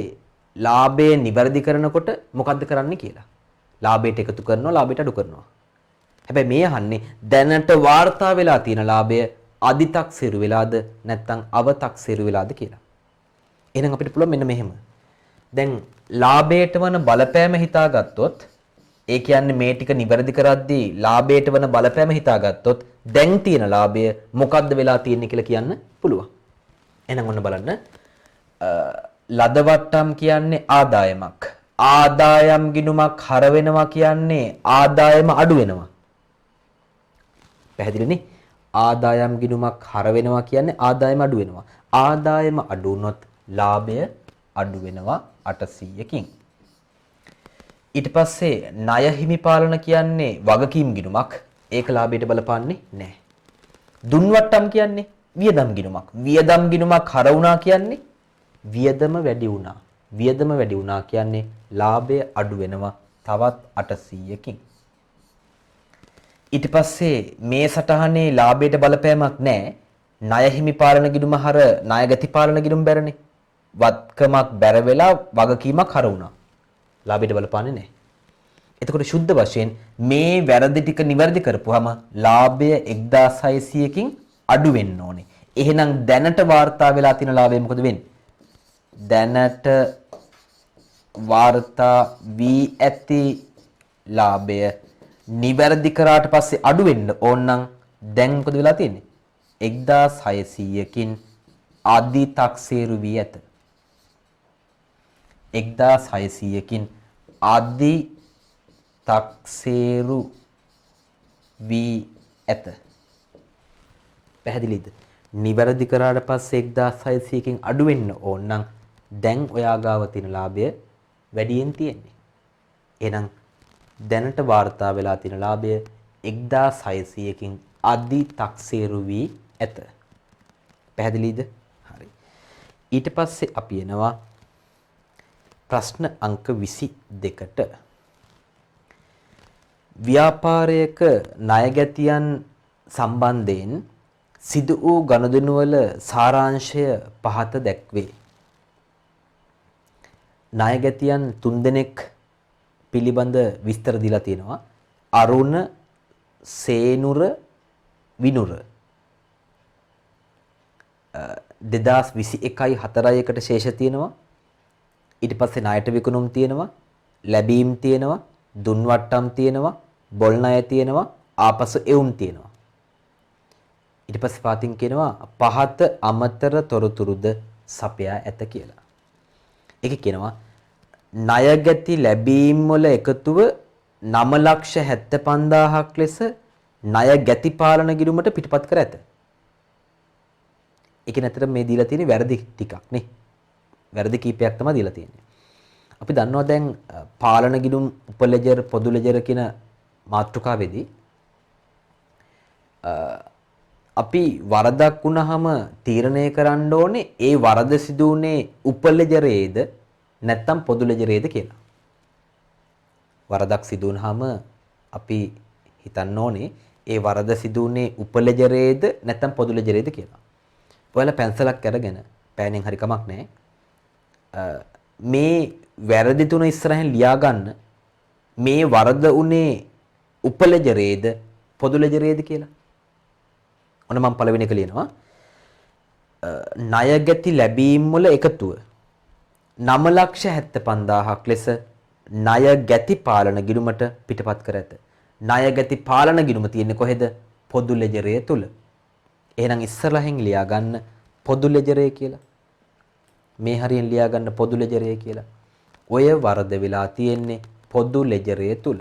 ලාභය නිවැරදි කරනකොට මොකද්ද කරන්නේ කියලා. ලාභයට එකතු කරනවා, ලාභයට අඩු කරනවා. හැබැයි මේ අහන්නේ දැනට වාර්තා වෙලා තියෙන ලාභය අදි탁සිරු වෙලාද නැත්නම් අව탁සිරු වෙලාද කියලා. එහෙනම් අපිට පුළුවන් මෙන්න මෙහෙම. දැන් ලාභයට වන බලපෑම හිතාගත්තොත් ඒ කියන්නේ මේ ටික නිවැරදි කරද්දී ලාභයට වන බලපෑම හිතාගත්තොත් දැන් තියෙන ලාභය මොකද්ද වෙලා තියෙන්නේ කියලා කියන්න පුළුවන්. එහෙනම් ඔන්න බලන්න. ලදවට්ටම් කියන්නේ ආදායමක්. ආදායම් ගිණුමක් හර වෙනවා කියන්නේ ආදායම අඩු වෙනවා. පැහැදිලිනේ? ආදායම් ගිණුමක් හර වෙනවා කියන්නේ ආදායම අඩු වෙනවා. ආදායම අඩු වුණොත් ලාභය අඩු වෙනවා 800කින්. ඊට පස්සේ ණය හිමි පාලන කියන්නේ වගකීම් ගිණුමක්. ඒක ලාභයට බලපාන්නේ නැහැ. දුන්වට්ටම් කියන්නේ වියදම් ගිණුමක්. වියදම් ගිණුමක් හර වුණා කියන්නේ වියදම වැඩි වුණා. වියදම වැඩි වුණා කියන්නේ ලාභය අඩු වෙනවා තවත් 800කින්. ඊට පස්සේ මේ සටහනේ ලාභයට බලපෑමක් නැහැ. ණය හිමි පාලන ගිණුම හර ණය ගති පාලන ගිණුම බැරනේ. වත්කමක් බැර වෙලා වගකීමක් හර වුණා. ලාභයට බලපාන්නේ නැහැ. එතකොට සුද්ධ වශයෙන් මේ වැරදි ටික නිවැරදි කරපුවාම ලාභය 1600කින් අඩු වෙන්න ඕනේ. එහෙනම් දැනට වාර්තා වෙලා තියෙන ලාභය මොකද වෙන්නේ? දැනට වාර්තා වී ඇති ලාභය නිවැරදි කරාට පස්සේ අඩු වෙන්න ඕන නම් දැන් මොකද වෙලා තියෙන්නේ? 1600කින් අදි තක්සේරු වී ඇත. 1600කින් අදි තක්සේරු වී ඇත. පැහැදිලිද? නිවැරදි කරාට පස්සේ 1600කින් අඩු වෙන්න ඕන නම් දැන් ඔයා ගාව තියෙන ලාභය වැඩියෙන් තියෙන්නේ. එහෙනම් දැනට වාර්තා වෙලා තියෙන ලාභය 1600කින් අදි තක්සේරු වී ඇත. පැහැදිලිද? හරි. ඊට පස්සේ අපි එනවා ප්‍රශ්න අංක 22ට. ව්‍යාපාරයක ණයගැතියන් සම්බන්ධයෙන් සිදු වූ ගනුදෙනු වල සාරාංශය පහත දැක්වේ. ණයගැතියන් 3 දෙනෙක් පිළිබඳ විස්තර දීලා තියෙනවා. අරුණ, සේනුර, විනුර. 2021යි 4යි ශේෂ තියෙනවා. ඊට පස්සේ ණයට විකුණුම් තියෙනවා, ලැබීම් තියෙනවා, දුන් වට්ටම් තියෙනවා, බොල් ණය තියෙනවා, ආපසු එවුම් තියෙනවා. ඊට පස්සේ පාතින් කියනවා පහත අමතර තොරතුරුද සපයා ඇත කියලා. ඒක කියනවා ණය ගැති ලැබීම් වල එකතුව 9,75,000ක් ලෙස ණය ගැති පාලන ගිණුමට පිටපත් කර ඇත. ඒක නැතර මේ දීලා තියෙන වැරදි ටිකක් නේ. වැරදි කීපයක් තමයි දීලා තියෙන්නේ. අපි දන්නවා දැන් පාලන ගිණුම් උපලෙජර් පොදු ලෙජර් කියන මාතෘකාවේදී අපි වරදක් වුණාම තීරණය කරන්න ඕනේ ඒ වරද සිදු වුණේ උපලෙජරේද නැත්නම් පොදු ලෙජරේද කියලා. වරදක් සිදු වුණාම අපි හිතන්න ඕනේ ඒ වරද සිදු වුණේ උපලෙජරේද නැත්නම් පොදු ලෙජරේද කියලා. ඔයාලා පැන්සලක් අරගෙන පෑනෙන් හරි කමක් නැහැ. මේ වැරදි තුන ඉස්සරහින් ලියා ගන්න මේ වරද උනේ උපලෙජරේද පොදු ලෙජරේද කියලා. ඔන්න මම පළවෙනි එක ලියනවා. ණය ගැති ලැබීම් වල එකතුව 9,75,000ක් ලෙස ණය ගැති පාලන ගිණුමට පිටපත් කර ඇත. ණය ගැති පාලන ගිණුම තියෙන්නේ කොහෙද? පොදු ලෙජරය තුල. එහෙනම් ඉස්සරහින් ලියා ගන්න පොදු ලෙජරය කියලා. මේ හරියෙන් ලියා ගන්න පොදු ලෙජරය කියලා. ඔය වරද වෙලා තියෙන්නේ පොදු ලෙජරය තුල.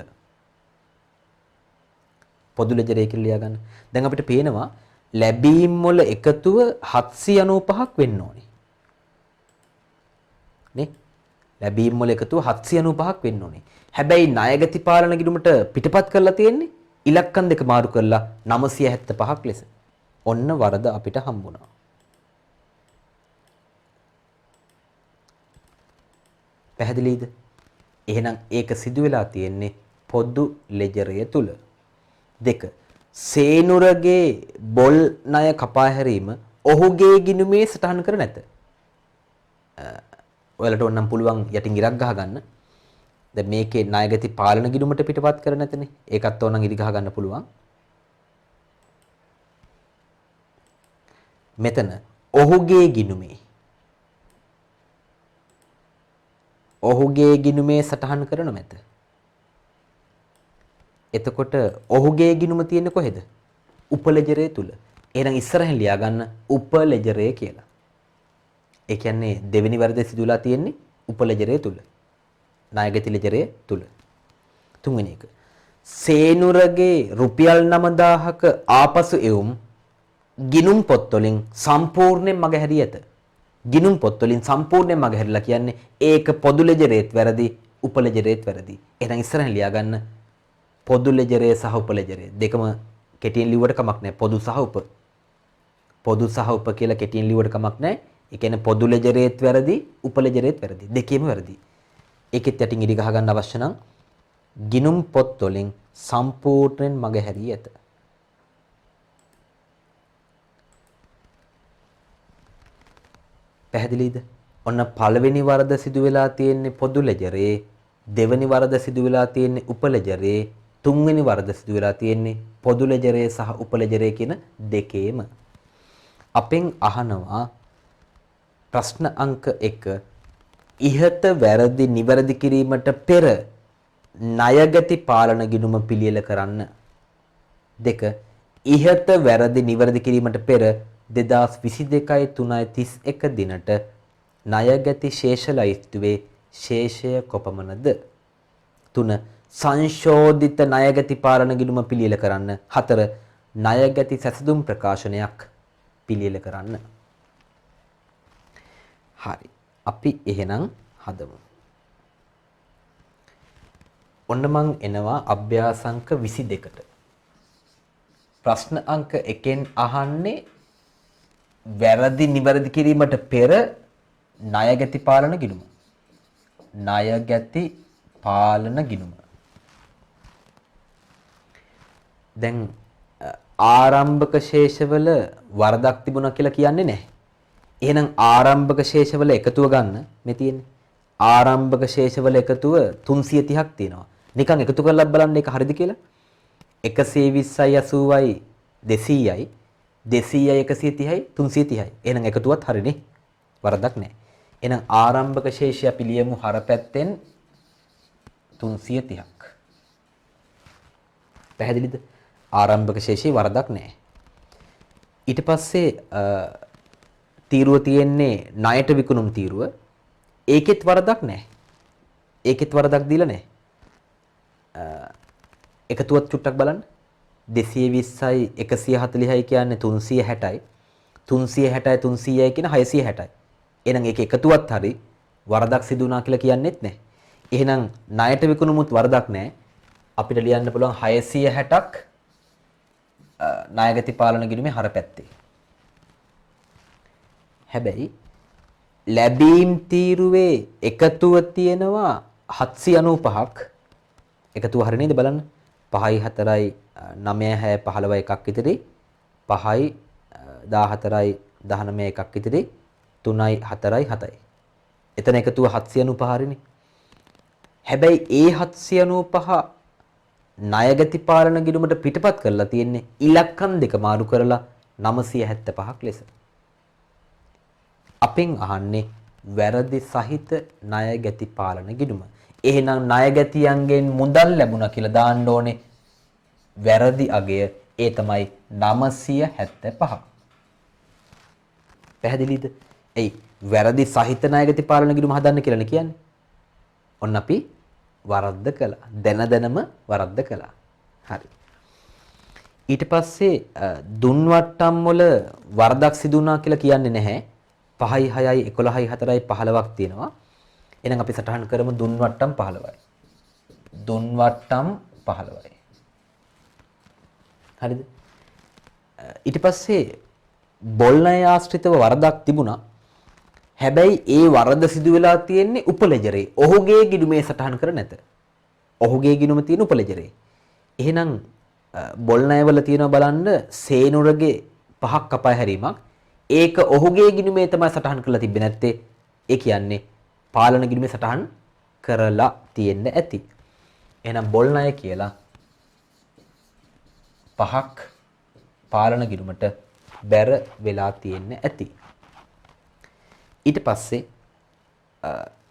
පොදු ලෙජරය කියලා ලියා ගන්න. දැන් අපිට පේනවා ලැබීම් වල එකතුව 795ක් වෙන්න ඕනේ. නේ? ලැබීම් වල එකතුව 795ක් වෙන්න ඕනේ. හැබැයි ණයගති පාලන ගිණුමට පිටපත් කරලා තියෙන්නේ ඉලක්කම් දෙක මාරු කරලා 975ක් ලෙස. ඔන්න වරද අපිට හම්බුණා. පැහැදිලිද? එහෙනම් ඒක සිදු වෙලා තියෙන්නේ පොදු ලෙජරය තුල. 2. සේනුරගේ බොල් ණය කපා හැරීම ඔහුගේ ගිණුමේ සටහන් කර නැත. ඔයාලට ඕනම් පුළුවන් යටින් ඉරක් ගහ ගන්න. දැන් මේකේ ණයගති පාලන ගිණුමට පිටපත් කර නැතනේ. ඒකත් ඕනම් ඉරි ගහ ගන්න පුළුවන්. මෙතන ඔහුගේ ගිණුමේ සටහන් කරන මැත. එතකොට ඔහුගේ ගිණුම තියෙන්නේ කොහෙද? උපලෙජරය තුල. එහෙනම් ඉස්සරහින් ලියා ගන්න උපලෙජරය කියලා. ඒ කියන්නේ දෙවෙනි වරද සිදුවලා තියෙන්නේ උපලෙජරය තුල. ණයගති ලෙජරය තුල. තුන්වෙනි එක. සේනුරගේ රුපියල් 9,000ක ආපසු එවුම් ගිණුම් පොත්වලින් සම්පූර්ණයෙන් මගහැරී ඇත. ගිණුම් පොත්වලින් සම්පූර්ණයෙන් මගහැරිලා කියන්නේ ඒක පොදු ලෙජරේත් වැරදි උපලෙජරේත් වැරදි. එහෙනම් ඉස්සරහින් ලියා ගන්න පොදු ලෙජරය සහ උපලෙජරය දෙකම කෙටියෙන් ලිව්වට කමක් නැහැ. පොදු සහ උප. පොදු සහ උප කියලා කෙටියෙන් ලිව්වට කමක් නැහැ. ඒ කියන්නේ පොදු ලෙජරේත් වැරදි උපලෙජරේත් වැරදි. දෙකේම වැරදි. ඒකෙත් යටින් ඉරි ගහ ගන්න අවශ්‍ය නම් ගිණුම් පොත් වලින් සම්පූර්ණයෙන් මගහැරී ඇත. පැහැදිලිද? ඔන්න පළවෙනි වරද සිදු වෙලා තියෙන්නේ පොදු ලෙජරේ, දෙවෙනි වරද සිදු වෙලා තියෙන්නේ උපලෙජරේ, තුන්වෙනි වරද සිදු වෙලා තියෙන්නේ පොදු ලෙජරේ සහ උපලෙජරේ කියන දෙකේම. අපෙන් අහනවා ප්‍රශ්න අංක 1 ඉහත වැරදි නිවැරදි කිරීමට පෙර ණයගති පාලන ගිණුම පිළියෙල කරන්න. 2 ඉහත වැරදි නිවැරදි කිරීමට පෙර 2022/3/31 දිනට ණයගති ශේෂ ලයිස්තුවේ ශේෂය කොපමණද? 3 සංශෝධිත ණයගති පාලන ගිණුම පිළියෙල කරන්න. 4 ණයගති සැසඳුම් ප්‍රකාශනයක් පිළියෙල කරන්න. හරි. අපි එහෙනම් හදමු. ඔන්න මං එනවා අභ්‍යාස අංක 22ට. ප්‍රශ්න අංක 1න් අහන්නේ වැරදි නිවැරදි කිරීමට පෙර ණයගති පාලන ගිණුම. ණයගති පාලන ගිණුම. දැන් ආරම්භක ශේෂවල වරදක් තිබුණා කියලා කියන්නේ නැහැ. එහෙනම් ආරම්භක ශේෂවල එකතුව ගන්න මේ තියෙන්නේ. ආරම්භක ශේෂවල එකතුව 330ක් තියෙනවා. නිකන් එකතු කරලා බලන්න ඒක හරිද කියලා. 120යි 80යි 200යි 200යි 130යි 330යි. එහෙනම් එකතුවත් හරිනේ. වරදක් නැහැ. එහෙනම් ආරම්භක ශේෂය අපි ලියමු හර පැත්තෙන් 330ක්. පැහැදිලිද? ආරම්භක ශේෂයේ වරදක් නැහැ. ඊට පස්සේ තීරුව තියෙන්නේ ණයට විකුණුම් තීරුව. ඒකෙත් වරදක් නැහැ. ඒකෙත් වරදක් දීලා නැහැ. එකතුවත් චුට්ටක් බලන්න. 220යි 140යි කියන්නේ 360යි. 360යි 300යි කියන 660යි. එහෙනම් ඒක එකතුවත් හරි වරදක් සිදු වුණා කියලා කියන්නෙත් නැහැ. එහෙනම් ණයට විකුණුමුත් වරදක් නැහැ. අපිට ලියන්න පුළුවන් 660ක් ණයගති පාලන ගිණුමේ හර පැත්තේ. හැබැයි ලැබීම් තීරුවේ එකතුව තියෙනවා 795ක්. එකතුව හරිය නේද බලන්න. 5යි 4යි 9යි 6යි 15යි එකක් ඉතිරි. 5යි 14යි 19යි එකක් ඉතිරි. 3යි 4යි 7යි. එතන එකතුව 795 හරිනේ. හැබැයි ඒ 795 ණයගති පාලන ගිණුමට පිටපත් කරලා තියෙන්නේ ඉලක්කම් දෙක මාරු කරලා 975ක් ලෙස. අපෙන් අහන්නේ වැරදි සහිත ණයගති පාලන ගිණුම. එහෙනම් ණයගතියන්ගෙන් මුදල් ලැබුණා කියලා දාන්න ඕනේ වැරදි අගය. ඒ තමයි 975. පැහැදිලිද? එයි වැරදි සහිත ණයගති පාලන ගිණුම හදන්න කියලානේ කියන්නේ. ඔන්න අපි වරද්ද කළා. දැනම වරද්ද කළා. හරි. ඊට පස්සේ දුන් වට්ටම් වල වරදක් සිදු වුණා කියලා කියන්නේ නැහැ. 5යි 6යි 11යි 4යි 15ක් තියෙනවා. එහෙනම් අපි සටහන් කරමු දුන් වට්ටම් 15යි. දුන් වට්ටම් 15යි. හරිද? ඊට පස්සේ බොල්ණය ආශ්‍රිතව වරදක් තිබුණා. හැබැයි ඒ වරද සිදු වෙලා තියෙන්නේ උපලෙජරේ. ඔහුගේ ගිණුමේ සටහන් කර නැත. ඔහුගේ ගිණුම තියෙන උපලෙජරේ. එහෙනම් බොල්ණයවල තියෙනවා බලන්න සේනුරගේ 5ක් කපා හැරීමක්. ඒක ඔහුගේ ගිණුමේ තමයි සටහන් කරලා තිබෙන්නේ නැත්තේ. ඒ කියන්නේ පාලන ගිණුමේ සටහන් කරලා තියෙන්න ඇති. එහෙනම් බොල්ණය කියලා 5ක් පාලන ගිණුමට බැර වෙලා තියෙන්න ඇති. ඊට පස්සේ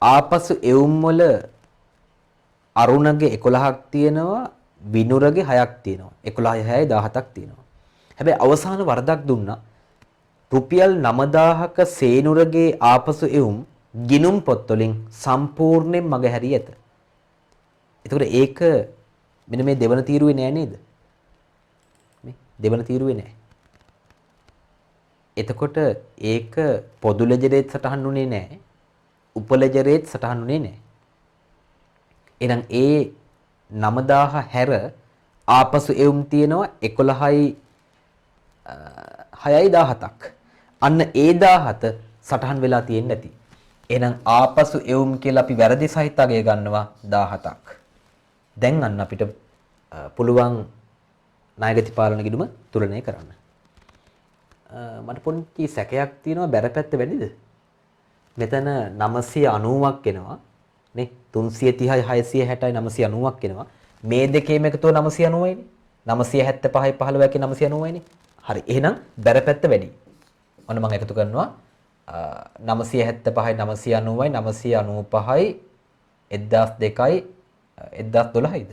ආපසු එවුම් වල අරුණගේ 11ක් තියෙනවා විනුරගේ 6ක් තියෙනවා 11 6යි 17ක් තියෙනවා. හැබැයි අවසාන වරදක් දුන්නා රුපියල් 9000ක සේනුරගේ ආපසු එවුම් ගිණුම් පොත් වලින් සම්පූර්ණයෙන් මගහැරී ඇත. එතකොට ඒක මෙන්න මේ දෙවන තීරුවේ නෑ නේද? මේ දෙවන තීරුවේ නෑ. එතකොට ඒක පොදු ලෙජරේත් සටහන් වුණේ නැහැ. උපලෙජරේත් සටහන් වුණේ නැහැ. එහෙනම් ඒ 9000 හැර ආපසු එවුම් තියෙනවා 11යි 6යි 17ක්. අන්න ඒ 17 සටහන් වෙලා තියෙන්නේ නැති. එහෙනම් ආපසු එවුම් කියලා අපි වැරදි සහිත අගය ගන්නවා 17ක්. දැන් අන්න අපිට පුළුවන් ණයගති පාලන ගිණුම තුලනය කරන්න. මට පොඩි සැකයක් තියෙනවා බැරපැත්ත වැඩිද? මෙතන 990ක් එනවා නේ 330යි 660යි 990ක් එනවා. මේ දෙකේම එකතුව 990යිනේ. 975යි 15යි 990යිනේ. හරි. එහෙනම් බැරපැත්ත වැඩි. ඔන්න මම එකතු කරනවා 975යි 990යි 995යි 1002යි 1012යිද?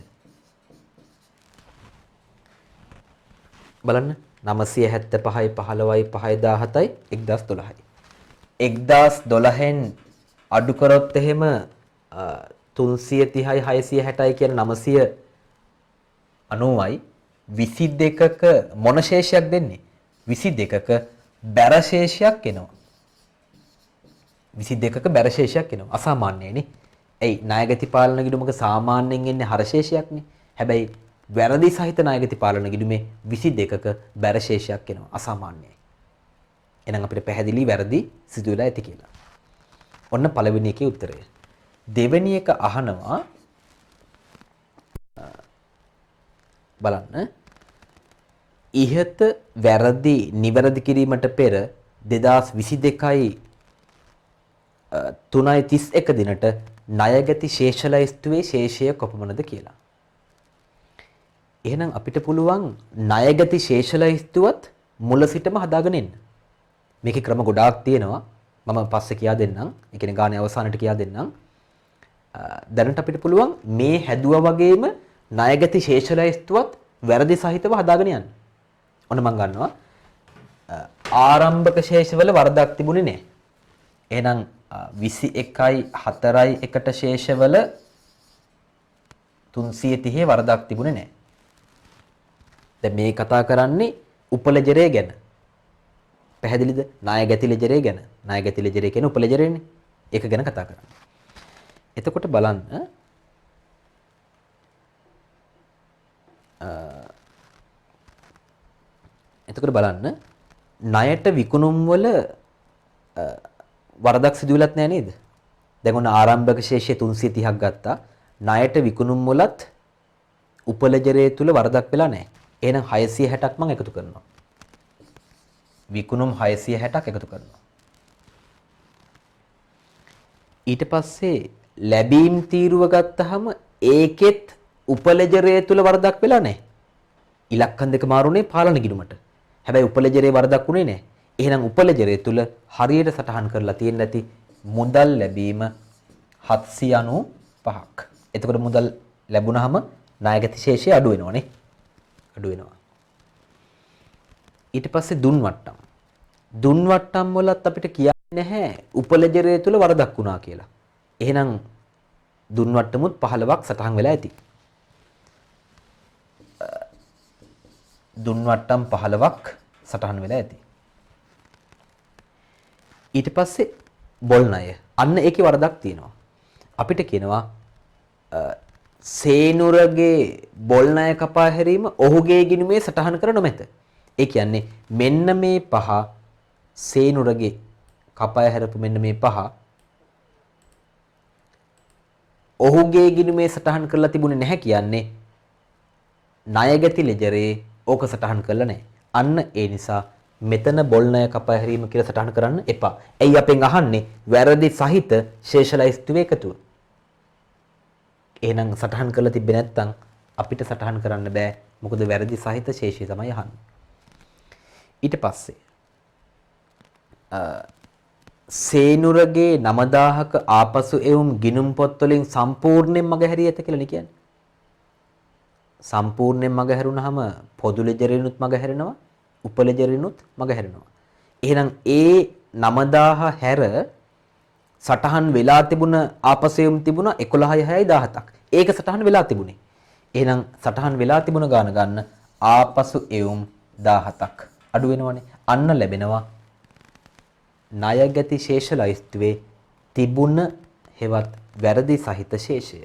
බලන්න 975යි 15යි 5යි 17යි 1012යි 1012න් අඩු කරොත් එහෙම 330යි 660යි කියන 990යි 22ක මොන ශේෂයක් දෙන්නේ 22ක බැර ශේෂයක් එනවා 22ක බැර ශේෂයක් එනවා අසාමාන්‍යයිනේ. එයි ණයගති පාලන ගිණුමක සාමාන්‍යයෙන් එන්නේ හර ශේෂයක්නේ. හැබැයි වැරදි සහිත ණයගති පාලන ගිණුමේ 22ක බැර ශේෂයක් එනවා අසාමාන්‍යයි. එහෙනම් අපිට පැහැදිලි වැරදි සිදු වෙලා ඇති කියලා. ඔන්න පළවෙනි එකේ උත්තරය. දෙවෙනි එක අහනවා බලන්න ඉහත වැරදි නිවැරදි කිරීමට පෙර 2022යි 3.31 දිනට ණයගති ශේෂ ලැයිස්තුවේ ශේෂය කොපමණද කියලා. එහෙනම් අපිට පුළුවන් ණයගති ශේෂ ලැයිස්තුවත් මුල සිටම හදාගෙන එන්න. මේකේ ක්‍රම ගොඩාක් තියෙනවා. මම පස්සේ කියා දෙන්නම්. ඒ කියන්නේ ගානේ අවසානයේ කියා දෙන්නම්. දැනට අපිට පුළුවන් මේ හැදුවා වගේම ණයගති ශේෂ ලැයිස්තුවත් වැරදි සහිතව හදාගෙන යන්න. ඔන්න මම ගන්නවා ආරම්භක ශේෂවල වරදක් තිබුණේ නැහැ. එහෙනම් 21යි 4යි 1ට ශේෂවල 330 වරදක් තිබුණේ නැහැ. දැන් මේ කතා කරන්නේ උපලෙජරය ගැන. පැහැදිලිද? ණය ගැති ලෙජරය ගැන. ණය ගැති ලෙජරය කියන්නේ උපලෙජරයනේ. ඒක ගැන කතා කරන්නේ. එතකොට බලන්න ණයට විකුණුම් වල වරදක් සිදු වෙලත් නෑ නේද? දැන් ඔන්න ආරම්භක ශේෂය 330ක් ගත්තා. ණයට විකුණුම් වලත් උපලෙජරයේ තුල වරදක් වෙලා නෑ. එහෙනම් 660ක් මම එකතු කරනවා. විකුණුම් 660ක් එකතු කරනවා. ඊට පස්සේ ලැබීම් තීරුව ගත්තහම ඒකෙත් උපලෙජරයේ තුල වරදක් වෙලා නැහැ. ඉලක්කම් දෙක මාරුනේ පාලන ගිණුමට. හැබැයි උපලෙජරයේ වරදක් උනේ නැහැ. එහෙනම් උපලෙජරයේ තුල හරියට සටහන් කරලා තියෙන්න ඇති මුදල් ලැබීම 795ක්. එතකොට මුදල් ලැබුණාම ණයගැති ශේෂය අඩු වෙනවනේ. අඩු වෙනවා. ඊට පස්සේ දුන් වට්ටම්. දුන් වට්ටම් වලත් අපිට කියන්නේ නැහැ උපලෙජරයේ තුල වරදක් වුණා කියලා. එහෙනම් දුන් වට්ටමුත් 15ක් සටහන් වෙලා ඇති. දුන් වට්ටම් 15ක් සටහන් වෙලා ඇති. ඊට පස්සේ බොල් ණය. අන්න ඒකේ වරදක් තියෙනවා. අපිට කියනවා සේනුරගේ බොල් ණය කපා හැරීම ඔහුගේ ගිණුමේ සටහන් කර නොමැත. ඒ කියන්නේ මෙන්න මේ පහ සේනුරගේ කපා හැරපු මෙන්න මේ පහ ඔහුගේ ගිණුමේ සටහන් කරලා තිබුණේ නැහැ කියන්නේ ණයගැති ලෙජරේ ඕක සටහන් කරලා නැහැ. අන්න ඒ නිසා මෙතන බොල් ණය කපා හැරීම කියලා සටහන් කරන්න එපා. ඇයි අපෙන් අහන්නේ වැරදි සහිත ශේෂලයිස්තුවේ එකතුව. එහෙනම් සටහන් කරලා තිබ්බේ නැත්නම් අපිට සටහන් කරන්න බෑ. මොකද වැරදි සහිත ශේෂය තමයි අහන්නේ. ඊට පස්සේ සේනුරගේ 9000ක ආපසු එවුම් ගිණුම් පොත් වලින් සම්පූර්ණයෙන් මගහැරිය ඇත කියලා නේ කියන්නේ. සම්පූර්ණයෙන් මගහැරුණාම පොදු ලෙජරිනුත් මගහැරෙනවා, උපලෙජරිනුත් මගහැරෙනවා. එහෙනම් ඒ 9000 හැර සටහන් වෙලා තිබුණ ආපසු එවුම් තිබුණා 11යි 6යි 17ක්. ඒක සටහන් වෙලා තිබුණේ. එහෙනම් සටහන් වෙලා තිබුණ ගාන ගන්න ආපසු එවුම් 17ක් අඩු වෙනවනේ. අන්න ලැබෙනවා ණයගැති ශේෂ ලයිස්තුවේ තිබුණ හෙවත් වැරදි සහිත ශේෂය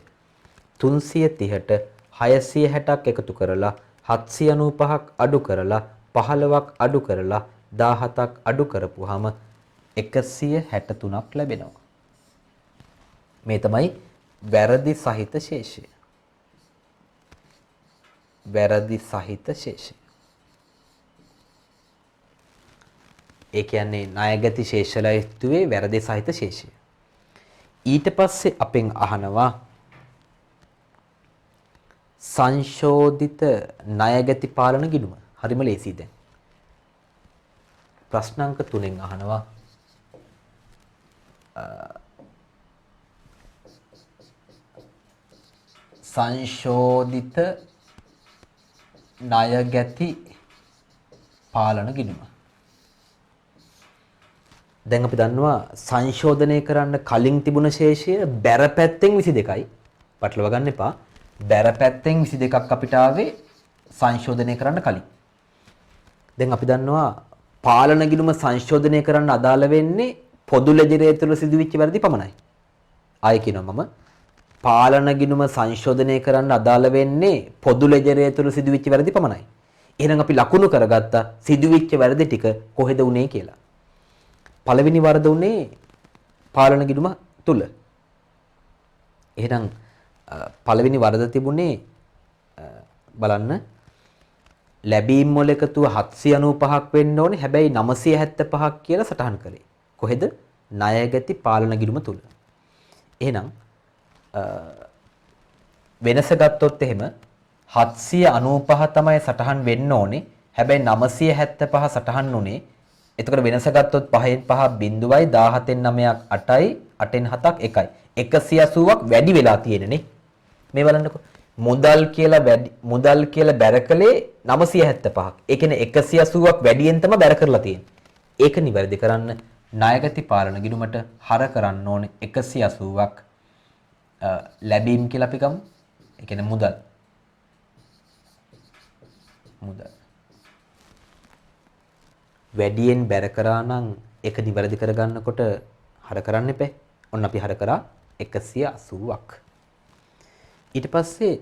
330ට 660ක් එකතු කරලා 795ක් අඩු කරලා 15ක් අඩු කරලා 17ක් අඩු කරපුවාම 163ක් ලැබෙනවා. මේ තමයි වැරදි සහිත ශේෂය. වැරදි සහිත ශේෂය. ඒ කියන්නේ ණයගැති ශේෂලයිස්තුවේ වැරදි සහිත ශේෂය. ඊට පස්සේ අපෙන් අහනවා සංශෝධිත ණයගැති පාලන ගිණුම. හරිම ලේසියි දැන්. ප්‍රශ්නාංක 3න් අහනවා සංශෝධිත ණයගැති පාලන ගිණුම. දැන් අපි දන්නවා සංශෝධනය කරන්න කලින් තිබුණ ශේෂය බැර පැත්තෙන් 22යි. පටලවා ගන්න එපා. බැර පැත්තෙන් 22ක් අපිට ආවේ සංශෝධනය කරන්න කලින්. දැන් අපි දන්නවා පාලන ගිණුම සංශෝධනය කරන්න අදාළ වෙන්නේ පොදු ලෙජරය තුළ සිදුවෙච්ච වැරදි පමණයි. ආයෙ කියනවා මම පාලන ගිණුම සංශෝධනය කරන්න අදාළ වෙන්නේ පොදු ලෙජරය තුළ සිදුවෙච්ච වැරදි පමණයි. එහෙනම් අපි ලකුණු කරගත්ත සිදුවෙච්ච වැරදි ටික කොහෙද උනේ කියලා. පළවෙනි වරද උනේ පාලන ගිණුම තුල. එහෙනම් පළවෙනි වරද තිබුණේ බලන්න ලැබීම් වල එකතුව 795ක් වෙන්න ඕනේ. හැබැයි 975ක් කියලා සටහන් කරේ. කොහෙද? ණයගැති පාලන ගිණුම තුල. එහෙනම් වෙනස ගත්තොත් එහෙම 795 තමයි සටහන් වෙන්න ඕනේ. හැබැයි 975 සටහන් උනේ. එතකොට වෙනස ගත්තොත් 5න් 5 බිඳුවයි 17න් 9ක් 8යි 8න් 7ක් 1යි 180ක් වැඩි වෙලා තියෙනනේ. මේ බලන්නකො මුදල් කියලා බැර කළේ 975ක්. ඒ කියන්නේ 180ක් වැඩියෙන් තමයි බැර කරලා තියෙන්නේ. ඒක නිවැරදි කරන්න ණයගැති පාලන ගිණුමට හර කරන්න ඕනේ 180ක් ලැබීම් කියලා අපි ගමු. ඒ කියන්නේ මුදල්. වැඩියෙන් බැර කරා නම් ඒක නිවැරදි කරගන්නකොට හර කරන්න එපා. ඔන්න අපි හර කරා 180ක්. ඊට පස්සේ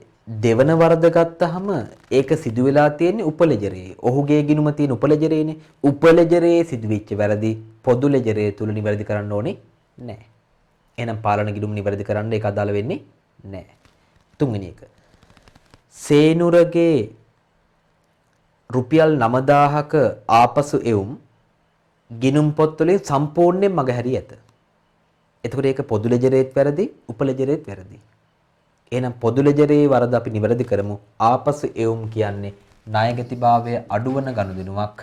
දෙවන වරද ගත්තාම ඒක සිදු වෙලා තියෙන්නේ උපලෙජරේ. ඔහුගේ ගිණුම තියෙන උපලෙජරේනේ. උපලෙජරේ සිදුවෙච්ච වැරදි පොදු ලෙජරේ තුල නිවැරදි කරන්න ඕනේ නැහැ. එහෙනම් පාලන ගිණුම නිවැරදි කරන්න ඒක අදාළ වෙන්නේ නැහැ. තුන්වෙනි එක. සේනුරගේ රුපියල් 9000ක ආපසු එවුම් ගිණුම් පොත්වලින් සම්පූර්ණයෙන් මගහැරී ඇත. එතකොට ඒක පොදු ලෙජරේත් වැරදි, උපලෙජරේත් වැරදි. එහෙනම් පොදු ලෙජරේ වරද අපි නිවැරදි කරමු. ආපසු එවුම් කියන්නේ ණයගැතිභාවය අඩුවන ගනුදෙනුවක්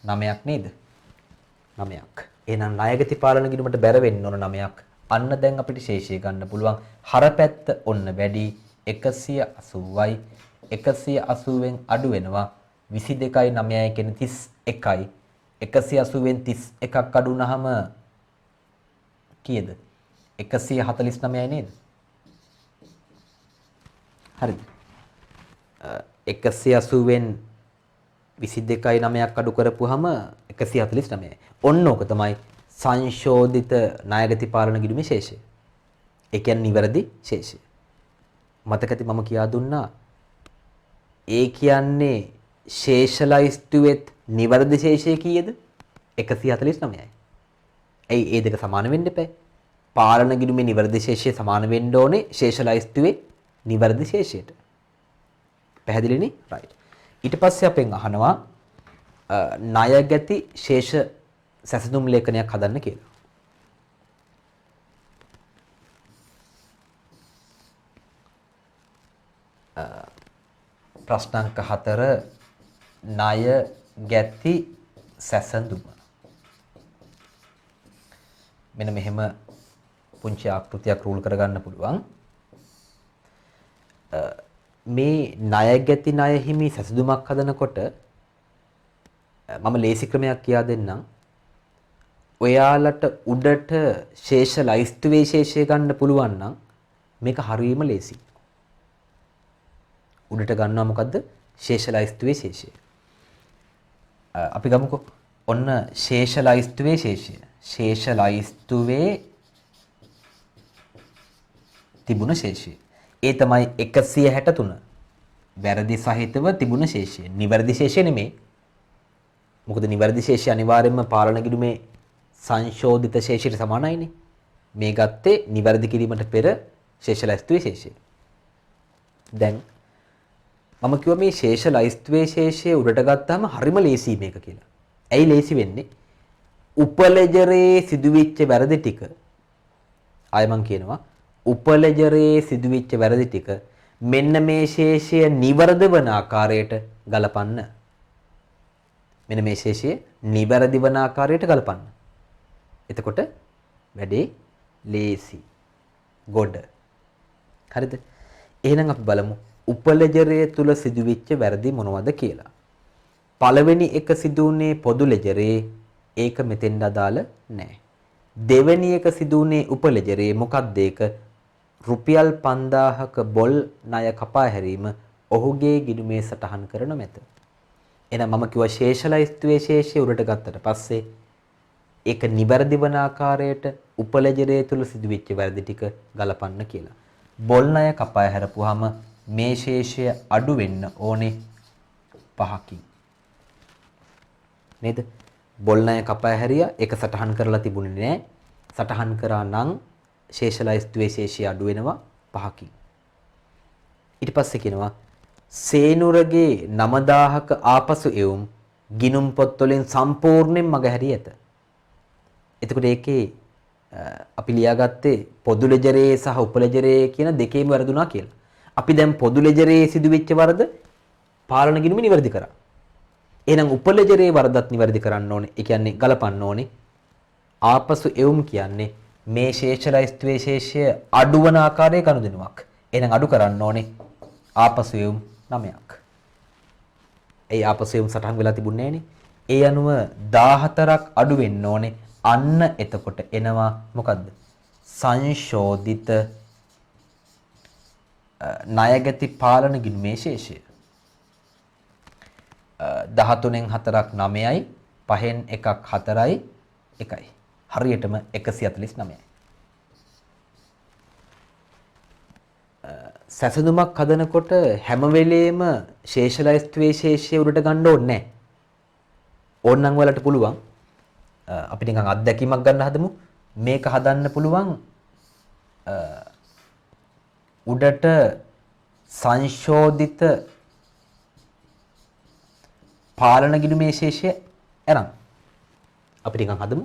9ක් නේද? 9ක්. එහෙනම් ණයගැති පාලන ගිණුමට බැර වෙන්න ඕන 9ක්. අන්න දැන් අපිට ශේෂය ගන්න පුළුවන්. හරපැත්ත ඔන්න වැඩි 180යි. 180ෙන් අඩු වෙනවා 22යි 9යි කියන 31යි. 180ෙන් 31ක් අඩු වුනහම කීයද? 149යි නේද? හරිද? 180ෙන් 22යි 9ක් අඩු කරපුවාම 149යි. ඔන්න ඕක තමයි සංශෝධිත ණයගැති පාලන ගිණුමේ ශේෂය. ඒ කියන්නේ නිවැරදි ශේෂය. මතකති මම කියා දුන්නා. ඒ කියන්නේ ශේෂලයිස්තුවෙත් නිවැරදි ශේෂය කීයද? 149යි. ඇයි ඒ දෙක සමාන වෙන්න එපා? පාලන ගිණුමේ නිවැරදි ශේෂය සමාන වෙන්න ඕනේ ශේෂලයිස්තුවේ නිවැරදි ශේෂයට. පැහැදිලිනේ? රයිට්. ඊට පස්සේ අපෙන් අහනවා ණයගැති ශේෂ සැසඳුම් ලේඛනයක් හදන්න කියලා. ප්‍රශ්නාංක 4 ණයගැති සැසඳුම. මෙන්න මෙහෙම පුංචි ආකෘතියක් රූල් කරගන්න පුළුවන්. මේ ණයගැති ණය හිමි සැසඳුමක් හදනකොට මම ලේසි ක්‍රමයක් කියා දෙන්නම්. ඔයාලට උඩට ශේෂ ලයිස්තුවේ ශේෂය ගන්න පුළුවන් නම් මේක හරියම ලේසි. උඩට ගන්නවා මොකද්ද? ශේෂ ලයිස්තුවේ ශේෂය. අපි ගමුකෝ. ඔන්න ශේෂ ලයිස්තුවේ ශේෂය. ශේෂ ලයිස්තුවේ තිබුණ ශේෂය. ඒ තමයි 163. වැරදි සහිතව තිබුණ ශේෂය. නිවැරදි ශේෂය නෙමෙයි. මොකද නිවැරදි ශේෂය අනිවාර්යයෙන්ම පාලන ගිණුමේ සංශෝධිත ශේෂයට සමානයිනේ. මේ ගත්තේ නිවැරදි කිරීමට පෙර ශේෂ ලයිස්තුවේ ශේෂය. දැන් මම කිව්වා මේ ශේෂ ලයිස්තුවේ ශේෂය උඩට ගත්තාම හරිම ලේසි මේක කියලා. ඇයි ලේසි වෙන්නේ? උපලෙජරේ සිදුවෙච්ච වැරදි ටික ආයෙ මම කියනවා උපලෙජරේ සිදුවෙච්ච වැරදි ටික මෙන්න මේ ශේෂය නිවැරදි වන ආකාරයට ගලපන්න. මෙන්න මේ ශේෂය නිවැරදි වන ආකාරයට ගලපන්න. එතකොට වැඩේ ලේසි. ගොඩ. හරිද? එහෙනම් අපි බලමු උපලෙජරේ තුල සිදුවෙච්ච වැරදි මොනවද කියලා. පළවෙනි එක සිදුුනේ පොදු ලෙජරේ ඒක මෙතෙන්ද අදාළ නැහැ. දෙවෙනි එක සිදුුනේ උපලෙජරේ මොකක්ද ඒක? රුපියල් 5000ක බොල් ණය කපා හැරීම ඔහුගේ ගිණුමේ සටහන් කරන මැත. එහෙනම් මම කිව්වා ශේෂලයිස්තුවේ ශේෂය උඩට ගත්තට පස්සේ ඒක නිවැරදි වන ආකාරයට උපලෙජරේ තුල සිදුවෙච්ච වැරදි ටික ගලපන්න කියලා. බොල් ණය කපා හැරපුවාම මේ ශේෂය අඩු වෙන්න ඕනේ 5කින්. නේද? බොල් ණය කපා හැරියා ඒක සටහන් කරලා තිබුණේ නැහැ. සටහන් කරා නම් ශේෂලයිස්තුවේ ශේෂය අඩු වෙනවා 5කින්. ඊට පස්සේ කියනවා සේනුරගේ 9000ක ආපසු එවුම් ගිණුම් පොත් වලින් සම්පූර්ණයෙන් මගහැරී ඇත. එතකොට ඒකේ අපි ලියාගත්තේ පොදු ලෙජරේ සහ උපලෙජරේ කියන දෙකේම වැරදුනා කියලා. අපි දැන් පොදු ලෙජරේ සිදුවෙච්ච වරද පාලන ගිණුම නිවැරදි කරා. එහෙනම් උපලෙජරේ වරදත් නිවැරදි කරන්න ඕනේ. ඒ කියන්නේ ගලපන්න ඕනේ. ආපසු එවුම් කියන්නේ මේ ශේෂලයිස්තුවේ ශේෂය අඩුවන ආකාරයේ ගනුදෙනුවක්. එහෙනම් අඩු කරන්න ඕනේ. ආපසු එවුම් 9ක්. ඒ ආපසු එවුම් සටහන් වෙලා තිබුණේ නෑනේ. ඒ අනුව 14ක් අඩු වෙන්න ඕනේ. අන්න එතකොට එනවා මොකද්ද? සංශෝධිත ණයගැති පාලන ගිණුමේ ශේෂය. 13න් 4ක් 9යි, 5න් 1ක් 4යි, 1යි. හරියටම 149යි. සැසඳුමක් හදනකොට හැම වෙලේම ශේෂලයිස්තුවේ ශේෂය උඩට ගන්න ඕනේ නැහැ. ඕනනම් වලට පුළුවන් අපි නිකන් අත්දැකීමක් ගන්න හදමු. මේක හදන්න පුළුවන් උඩට සංශෝධිත පාලන ගිණුමේ ශේෂය අරන් අපි නිකන් හදමු.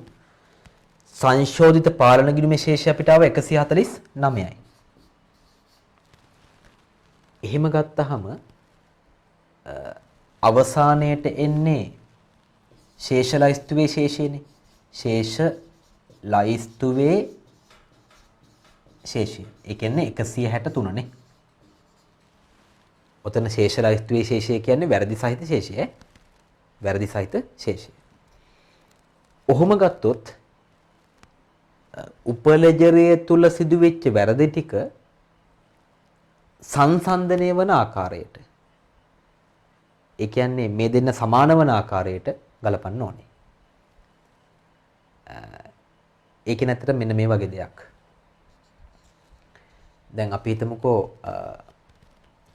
සංශෝධිත පාලන ගිණුමේ ශේෂය අපිට ආව 149යි. එහෙම ගත්තහම අවසානයේට එන්නේ ශේෂ ලයිස්තුවේ ශේෂයනේ. ශේෂ ලයිස්තුවේ ශේෂය. ඒ කියන්නේ 163 නේ. ඔතන ශේෂ ලයිස්තුවේ ශේෂය කියන්නේ වැරදි සහිත ශේෂය. වැරදි සහිත ශේෂය. ඔහොම ගත්තොත් උපලෙජරයේ තුල සිදුවෙච්ච වැරදි ටික සංසන්දනය වන ආකාරයට, ඒ කියන්නේ මේ දෙන්න සමාන වන ආකාරයට ගලපන්න ඕනේ. ඒක නැත්තට මෙන්න මේ වගේ දෙයක්. දැන් අපි හිතමුකෝ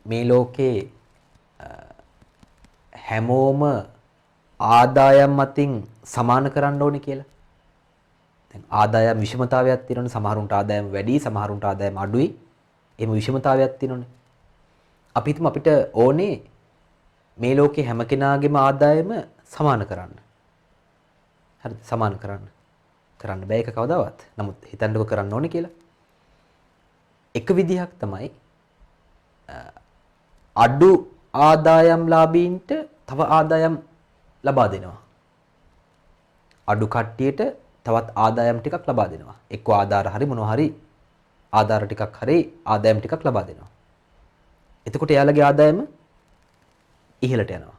මේ ලෝකේ හැමෝම ආදායම් මතින් සමාන කරන්න ඕනේ කියලා. දැන් ආදායම් විෂමතාවයක් තියෙනවනේ. සමහරුන්ට ආදායම් වැඩි, සමහරුන්ට ආදායම් අඩුයි. එහෙම විෂමතාවයක් තියෙනවනේ. අපි හිතමු අපිට ඕනේ මේ ලෝකේ හැම කෙනාගේම ආදායම සමාන කරන්න. හරිද? සමාන කරන්න. කරන්න බෑ ඒක කවදාවත්. නමුත් හිතන්නකො කරන්න ඕනේ කියලා. එක විදිහක් තමයි අඩු ආදායම් ලාභීන්ට තව ආදායම් ලබා දෙනවා. අඩු කට්ටියට තවත් ආදායම් ටිකක් ලබා දෙනවා. එක්ක ආධාර හරි මොනවා හරි ආධාර ටිකක් හරි ආදායම් ටිකක් ලබා දෙනවා. එතකොට එයාලගේ ආදායම ඉහළට යනවා.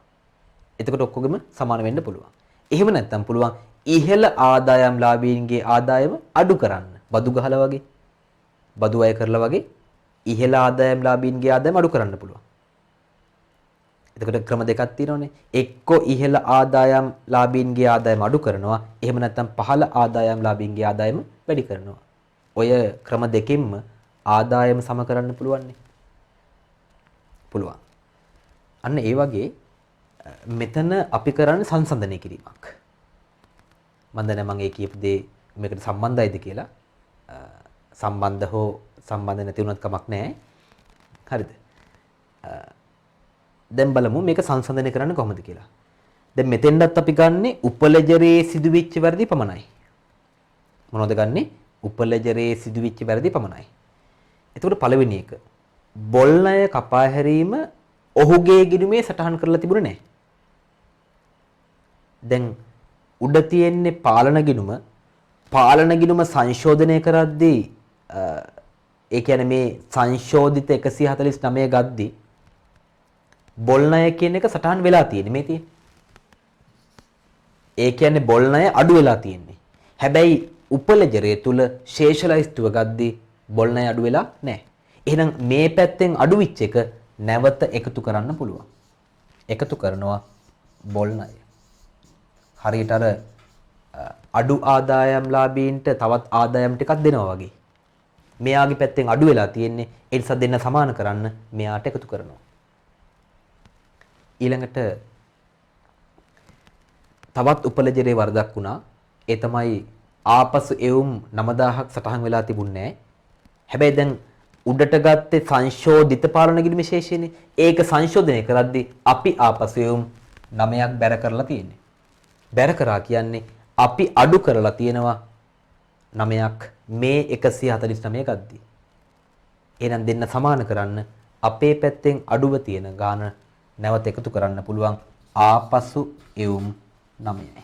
එතකොට ඔක්කොගෙම සමාන වෙන්න පුළුවන්. එහෙම නැත්නම් පුළුවන් ඉහළ ආදායම් ලාභීන්ගේ ආදායම අඩු කරන්න. බදු ගහලා වගේ. බදු අය කරලා වගේ ඉහළ ආදායම් ලාභීන්ගේ ආදායම අඩු කරන්න පුළුවන්. එතකොට ක්‍රම දෙකක් තියෙනවානේ. එක්ක ඉහළ ආදායම් ලාභීන්ගේ ආදායම අඩු කරනවා. එහෙම නැත්නම් පහළ ආදායම් ලාභීන්ගේ ආදායම වැඩි කරනවා. ඔය ක්‍රම දෙකෙන්ම ආදායම සම කරන්න පුළුවන්නේ. පුළුවන්. අන්න ඒ වගේ මෙතන අපි කරන්නේ සංසන්දනය කිරීමක්. මම දන්නේ මම ඒ කියපු දේ මේකට සම්බන්ධයිද කියලා. සම්බන්ධ හෝ සම්බන්ධ නැති වුණත් කමක් නැහැ. හරිද? දැන් බලමු මේක සංසන්දනය කරන්න කොහොමද කියලා. දැන් මෙතෙන්වත් අපි ගන්නෙ උපලෙජරේ සිදුවෙච්ච වැරදි පමණයි. මොනවද ගන්නෙ? උපලෙජරේ සිදුවෙච්ච වැරදි පමණයි. එතකොට පළවෙනි එක බොල්ණය කපා හැරීම ඔහුගේ ගිණුමේ සටහන් කරලා තිබුණේ නැහැ. දැන් උඩ තියෙන්නේ පාලන ගිණුම. පාලන ගිණුම සංශෝධනය කරද්දී ඒ කියන්නේ මේ සංශෝධිත 149 ගද්දී බොල්ණය කියන එක සටහන් වෙලා තියෙන්නේ මේ තියෙන්නේ. ඒ කියන්නේ බොල්ණය අඩු වෙලා තියෙන්නේ. හැබැයි උපලෙජරේ තුල ශේෂලයිස්තුව ගද්දී බොල්ණය අඩු වෙලා නැහැ. එහෙනම් මේ පැත්තෙන් අඩු වෙච්ච එක නැවත එකතු කරන්න පුළුවන්. එකතු කරනවා බොල්ණය. හරියට අර අඩු ආදායම් ලාභීන්ට තවත් ආදායම් ටිකක් දෙනවා වගේ. මෙයාගේ පැත්තෙන් අඩු වෙලා තියෙන්නේ. ඒ නිසා දෙන්න සමාන කරන්න මෙයාට එකතු කරනවා. ඊළඟට තවත් උපලෙජරේ වරදක් වුණා. ඒ තමයි ආපසු එවුම් 9000ක් සටහන් වෙලා තිබුණේ නැහැ. හැබැයි දැන් උඩට ගත්තේ සංශෝධිත පාලන ගිණුමේ ශේෂයනේ. ඒක සංශෝධනය කරද්දී අපි ආපසු එවුම් 9ක් බැර කරලා තියෙන්නේ. බැර කරා කියන්නේ අපි අඩු කරලා තියෙනවා 9ක් මේ 149 ගද්දී. එහෙනම් දෙන්න සමාන කරන්න අපේ පැත්තෙන් අඩුව තියෙන ගාන නැවත එකතු කරන්න පුළුවන් ආපසු එවුම් 9යි.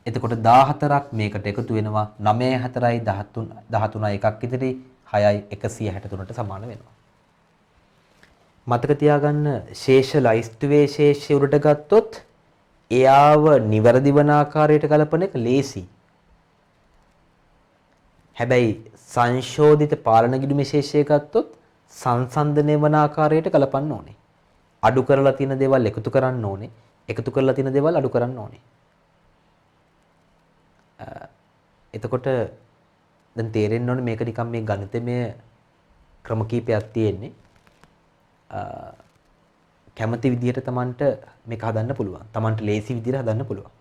එතකොට 14ක් මේකට එකතු වෙනවා 9 4යි 13යි එකක් ඉදිරි 6යි 163ට සමාන වෙනවා. මතක තියාගන්න ශේෂ ලයිස්තුවේ ශේෂය උඩට ගත්තොත් එයාව නිවැරදි වන ආකාරයට ගලපන එක ලේසි. හැබැයි සංශෝධිත පාලන ගිණුමේ ශේෂය ගත්තොත් සංසන්දනය වන ආකාරයට ගලපන්න ඕනේ. අඩු කරලා තියෙන දේවල් එකතු කරන්න ඕනේ. එකතු කරලා තියෙන දේවල් අඩු කරන්න ඕනේ. එතකොට දැන් තේරෙන්න ඕනේ මේක නිකන් මේ ගණිතමය ක්‍රම කීපයක් තියෙන්නේ. කැමති විදිහට Tamanට මේක හදන්න පුළුවන්. Tamanට ලේසි විදිහට හදන්න පුළුවන්.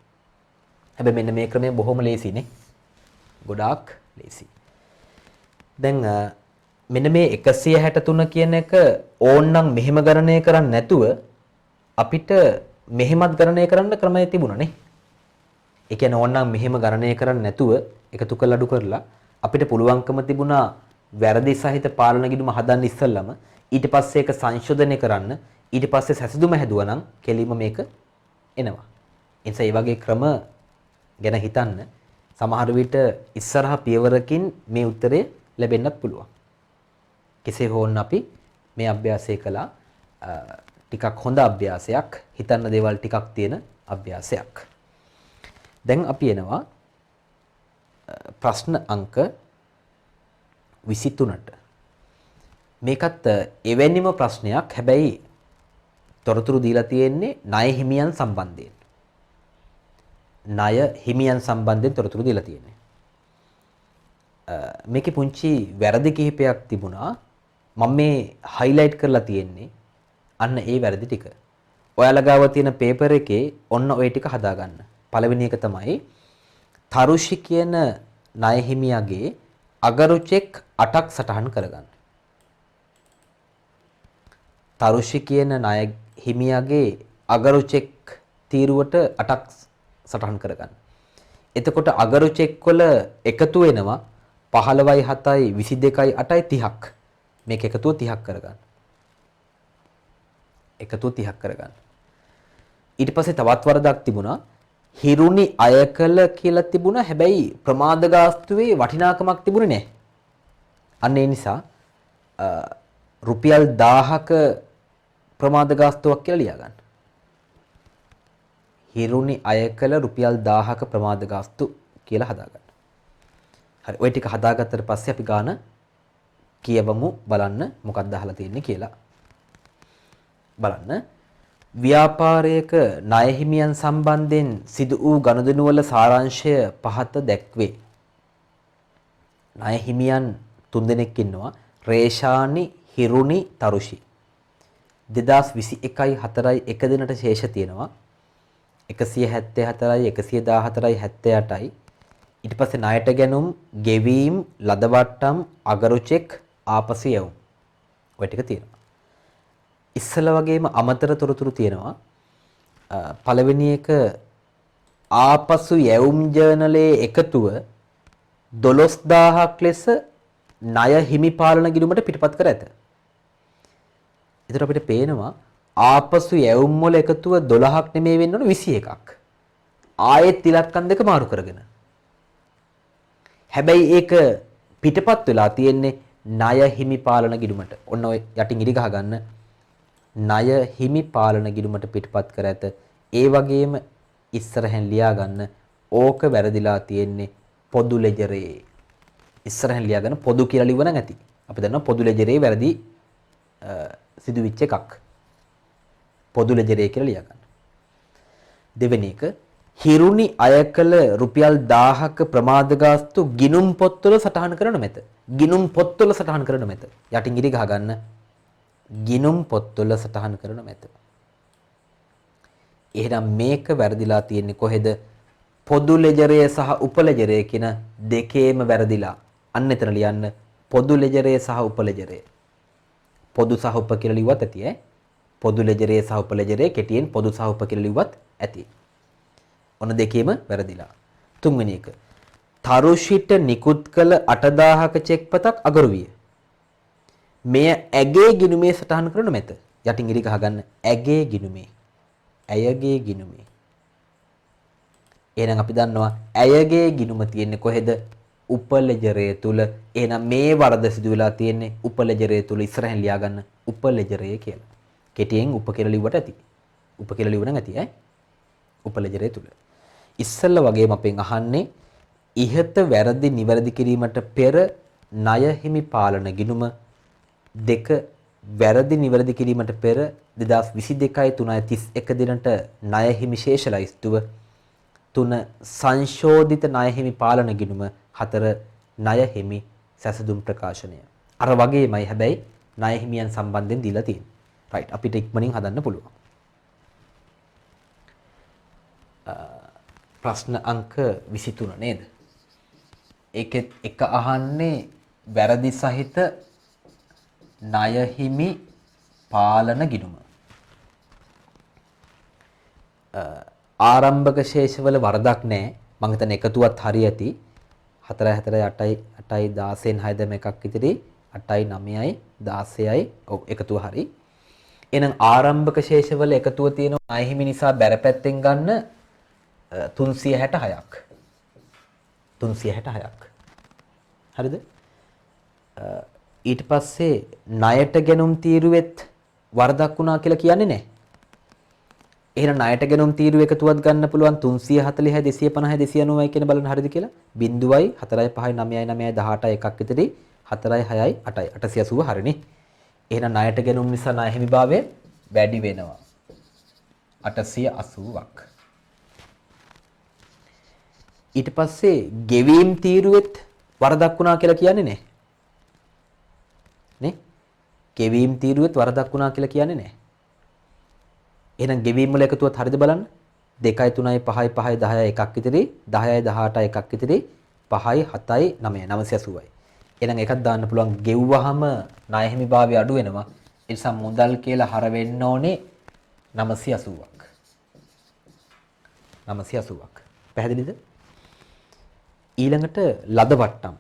හැබැයි මෙන්න මේ ක්‍රමය බොහොම ලේසිනේ. ගොඩාක් ලේසි. දැන් මෙන්න මේ 163 කියන එක ඕන්නම් මෙහෙම ගණනය කරන්නේ නැතුව අපිට මෙහෙමත් ගණනය කරන්න ක්‍රමය තිබුණානේ. ඒ කියන්නේ ඕන්නම් මෙහෙම ගණනය කරන්නේ නැතුව එකතු කරලා අඩු කරලා අපිට පුළුවන්කම තිබුණා වැරදි සහිත පාලන ගිණුම හදන්න ඉස්සෙල්ලම ඊට පස්සේ ඒක සංශෝධනය කරන්න ඊට පස්සේ සැසඳුම හැදුවා නම් කෙලින්ම මේක එනවා. ඒ නිසා මේ වගේ ක්‍රම ගැන හිතන්න සමහර විට ඉස්සරහ පියවරකින් මේ උත්තරය ලැබෙන්නත් පුළුවන්. කෙසේ හෝ අපි මේ අභ්‍යාසය කළා ටිකක් හොඳ අභ්‍යාසයක් හිතන්න දේවල් ටිකක් තියෙන අභ්‍යාසයක්. දැන් අපි එනවා ප්‍රශ්න අංක 23ට. මේකත් එවැනිම ප්‍රශ්නයක්. හැබැයි තොරතුරු දීලා තියෙන්නේ ණය හිමියන් සම්බන්ධයෙන්. ණය හිමියන් සම්බන්ධයෙන් තොරතුරු දීලා තියෙන්නේ. මේකේ පුංචි වැරදි කිහිපයක් තිබුණා. මම මේ highlight කරලා තියෙන්නේ අන්න ඒ වැරදි ටික. ඔයාලා ගාව තියෙන පේපර් එකේ ඔන්න ওই ටික හදාගන්න. පළවෙනි එක තමයි තරුෂි කියන ණය හිමියාගේ අගරු චෙක් 8ක් සටහන් කරගන්න. තරුෂි කියන ණය හිමියාගේ අගරු චෙක් තීරුවට 8ක් සටහන් කරගන්න. එතකොට අගරු චෙක් වල එකතු වෙනවා 15යි 7යි 22යි 8යි 30ක්. මේක එකතුව 30ක් කරගන්න. එකතුව 30ක් කරගන්න. ඊට පස්සේ තවත් වරදක් තිබුණා. හිරුනි අයකල කියලා තිබුණා. හැබැයි ප්‍රමාද ගාස්තුවේ වටිනාකමක් තිබුණේ නැහැ. අන්න ඒ නිසා රුපියල් 1000ක ප්‍රමාද ගාස්තුවක් කියලා ලියා ගන්න. හිරුනි අයකල රුපියල් 1000ක ප්‍රමාද ගාස්තු කියලා හදාගන්න. හරි. ওই ටික හදාගත්තට පස්සේ අපි ගාන කියවමු බලන්න මොකක්ද අහලා තියෙන්නේ කියලා. බලන්න. ව්‍යාපාරයක ණය හිමියන් සම්බන්ධයෙන් සිදු වූ ගනුදෙනු වල සාරාංශය පහත දැක්වේ. ණය හිමියන් තුන්දෙනෙක් ඉන්නවා. රේෂානි, හිරුනි, තරුෂි. 2021යි 4යි එක දිනට ශේෂ තියෙනවා. 174යි 114යි 78යි. ඊට පස්සේ ණයට ගැනුම්, ගෙවීම්, ලදවට්ටම්, අගරු චෙක්, ආපසු යවුම්. ඔය ටික තියෙනවා. ඉස්සල වගේම අමතර තොරතුරු තියෙනවා. පළවෙනි එක ආපසු යැවුම් ජර්නලයේ එකතුව 12000ක් ලෙස ණය හිමි පාලන ගිණුමට පිටපත් කර ඇත. ඒතර අපිට පේනවා ආපසු යැවුම් වල එකතුව 12ක් නෙමෙයි වෙන්න ඕන 21ක්. ආයෙත් ඉලක්කම් දෙක මාරු කරගෙන. හැබැයි ඒක පිටපත් වෙලා තියෙන්නේ ණය හිමි පාලන ගිණුමට. ඔන්න ඔය යටින් ඉරි ගහ ගන්න. ණය හිමි පාලන ගිණුමට පිටපත් කර ඇත. ඒ වගේම ඉස්සරහෙන් ලියා ගන්න ඕක වැරදිලා තියෙන්නේ පොදු ලෙජරේ. ඉස්සරහෙන් ලියා ගන්න පොදු කියලා ලිව්වනම් ඇති. අපි දන්නවා පොදු ලෙජරේ වැරදි සිදුවිච්ච එකක්. පොදු ලෙජරේ කියලා ලියා ගන්න. දෙවෙනි එක හිරුනි අයකල රුපියල් 1000ක ප්‍රමාද ගාස්තු ගිණුම් පොත්වල සටහන් කරන මෙත. ගිණුම් පොත්වල සටහන් කරන මෙත. යටින් ඉරි ගහ ගන්න. ගිණුම් පොත්වල සටහන් කරන මෙත. එහෙනම් මේක වැරදිලා තියෙන්නේ කොහෙද? පොදු ලෙජරය සහ උපලෙජරය කියන දෙකේම වැරදිලා. අන්න එතන ලියන්න පොදු ලෙජරය සහ උපලෙජරය. පොදු සහ උප කියලා ලිව්වත් ඇති ඈ. පොදු ලෙජරය සහ උපලෙජරය කෙටියෙන් පොදු සහ උප කියලා ලිව්වත් ඇති. ඔන්න දෙකේම වැරදිලා. තුන්වෙනි එක. තරුෂිට නිකුත් කළ 8000ක චෙක් පතක් අගරු විය. මෙය ඇගේ ගිණුමේ සටහන් කරන මෙත. යටින් ඉරි ගහ ගන්න. ඇගේ ගිණුමේ. ඇයගේ ගිණුමේ. එහෙනම් අපි දන්නවා ඇයගේ ගිණුම තියෙන්නේ කොහෙද? උපලෙජරය තුල. එහෙනම් මේ වරද සිදු වෙලා තියෙන්නේ උපලෙජරය තුල. ඉස්සරහින් ලියා ගන්න උපලෙජරය කියලා. කෙටියෙන් උප කියලා ලිව්වට ඇති. උප කියලා ලිව්වනම් ඇති ඈ. උපලෙජරේ තුල. ඉස්සෙල්ලා වගේම අපෙන් අහන්නේ ඉහත වැරදි නිවැරදි කිරීමට පෙර ණය හිමි පාලන ගිණුම දෙක වැරදි නිවැරදි කිරීමට පෙර 2022/3/31 දිනට ණය හිමි ශේෂ ලයිස්තුව 3 සංශෝධිත ණය හිමි පාලන ගිණුම 4 ණය හිමි සැසඳුම් ප්‍රකාශනය. අර වගේමයි හැබැයි ණය හිමියන් සම්බන්ධයෙන් දීලා තියෙන්නේ. රයිට් අපිට ඉක්මනින් හදන්න පුළුවන්. ප්‍රශ්න අංක 23 නේද? ඒකෙත් එක අහන්නේ වැරදි සහිත ණය හිමි පාලන ගිණුම. ආරම්භක ශේෂවල වරදක් නැහැ. මම හිතන්නේ එකතුවත් හරි ඇති. 4 4 8යි 8යි 16න් 6 දැම එකක් ඉතිරි 8යි 9යි 16යි ඔව් එකතුව හරි. එහෙනම් ආරම්භක ශේෂවල එකතුව තියෙනවා ණය හිමි නිසා බැරපැත්තෙන් ගන්න 366ක්. 366ක්. හරිද? ඊට පස්සේ ණයට ගැනුම් තීරුවෙත් වරදක් වුණා කියලා කියන්නේ නැහැ. එහෙනම් ණයට ගැනුම් තීරුව එකතුවක් ගන්න පුළුවන් 340 250 290යි කියන බලන්න හරියද කියලා 0යි 4යි 5යි 9යි 9යි 18යි එකක් ඉතිරි 4යි 6යි 8යි 880 හරිනේ. එහෙනම් ණයට ගැනුම් නිසා ණය හිමිභාවය වැඩි වෙනවා 880ක්. ඊට පස්සේ ගෙවීම් තීරුවෙත් වරදක් වුණා කියලා කියන්නේ නැහැ. නේ? ගෙවීම් තීරුවෙත් වරදක් වුණා කියලා කියන්නේ නැහැ. එහෙනම් ගෙවීම් වල එකතුවත් හරියද බලන්න. 2යි 3යි 5යි 5යි 10යි එකක් ඉතිරි 10යි 18යි එකක් ඉතිරි 5යි 7යි 9යි 980යි. එහෙනම් එකක් දාන්න පුළුවන් ගෙව්වහම ණය හිමිභාවය අඩු වෙනවා. ඒ නිසා මුදල් කියලා හර වෙන්න ඕනේ 980ක්. 980ක්. පැහැදිලිද? ඊළඟට ලද වට්ටම්.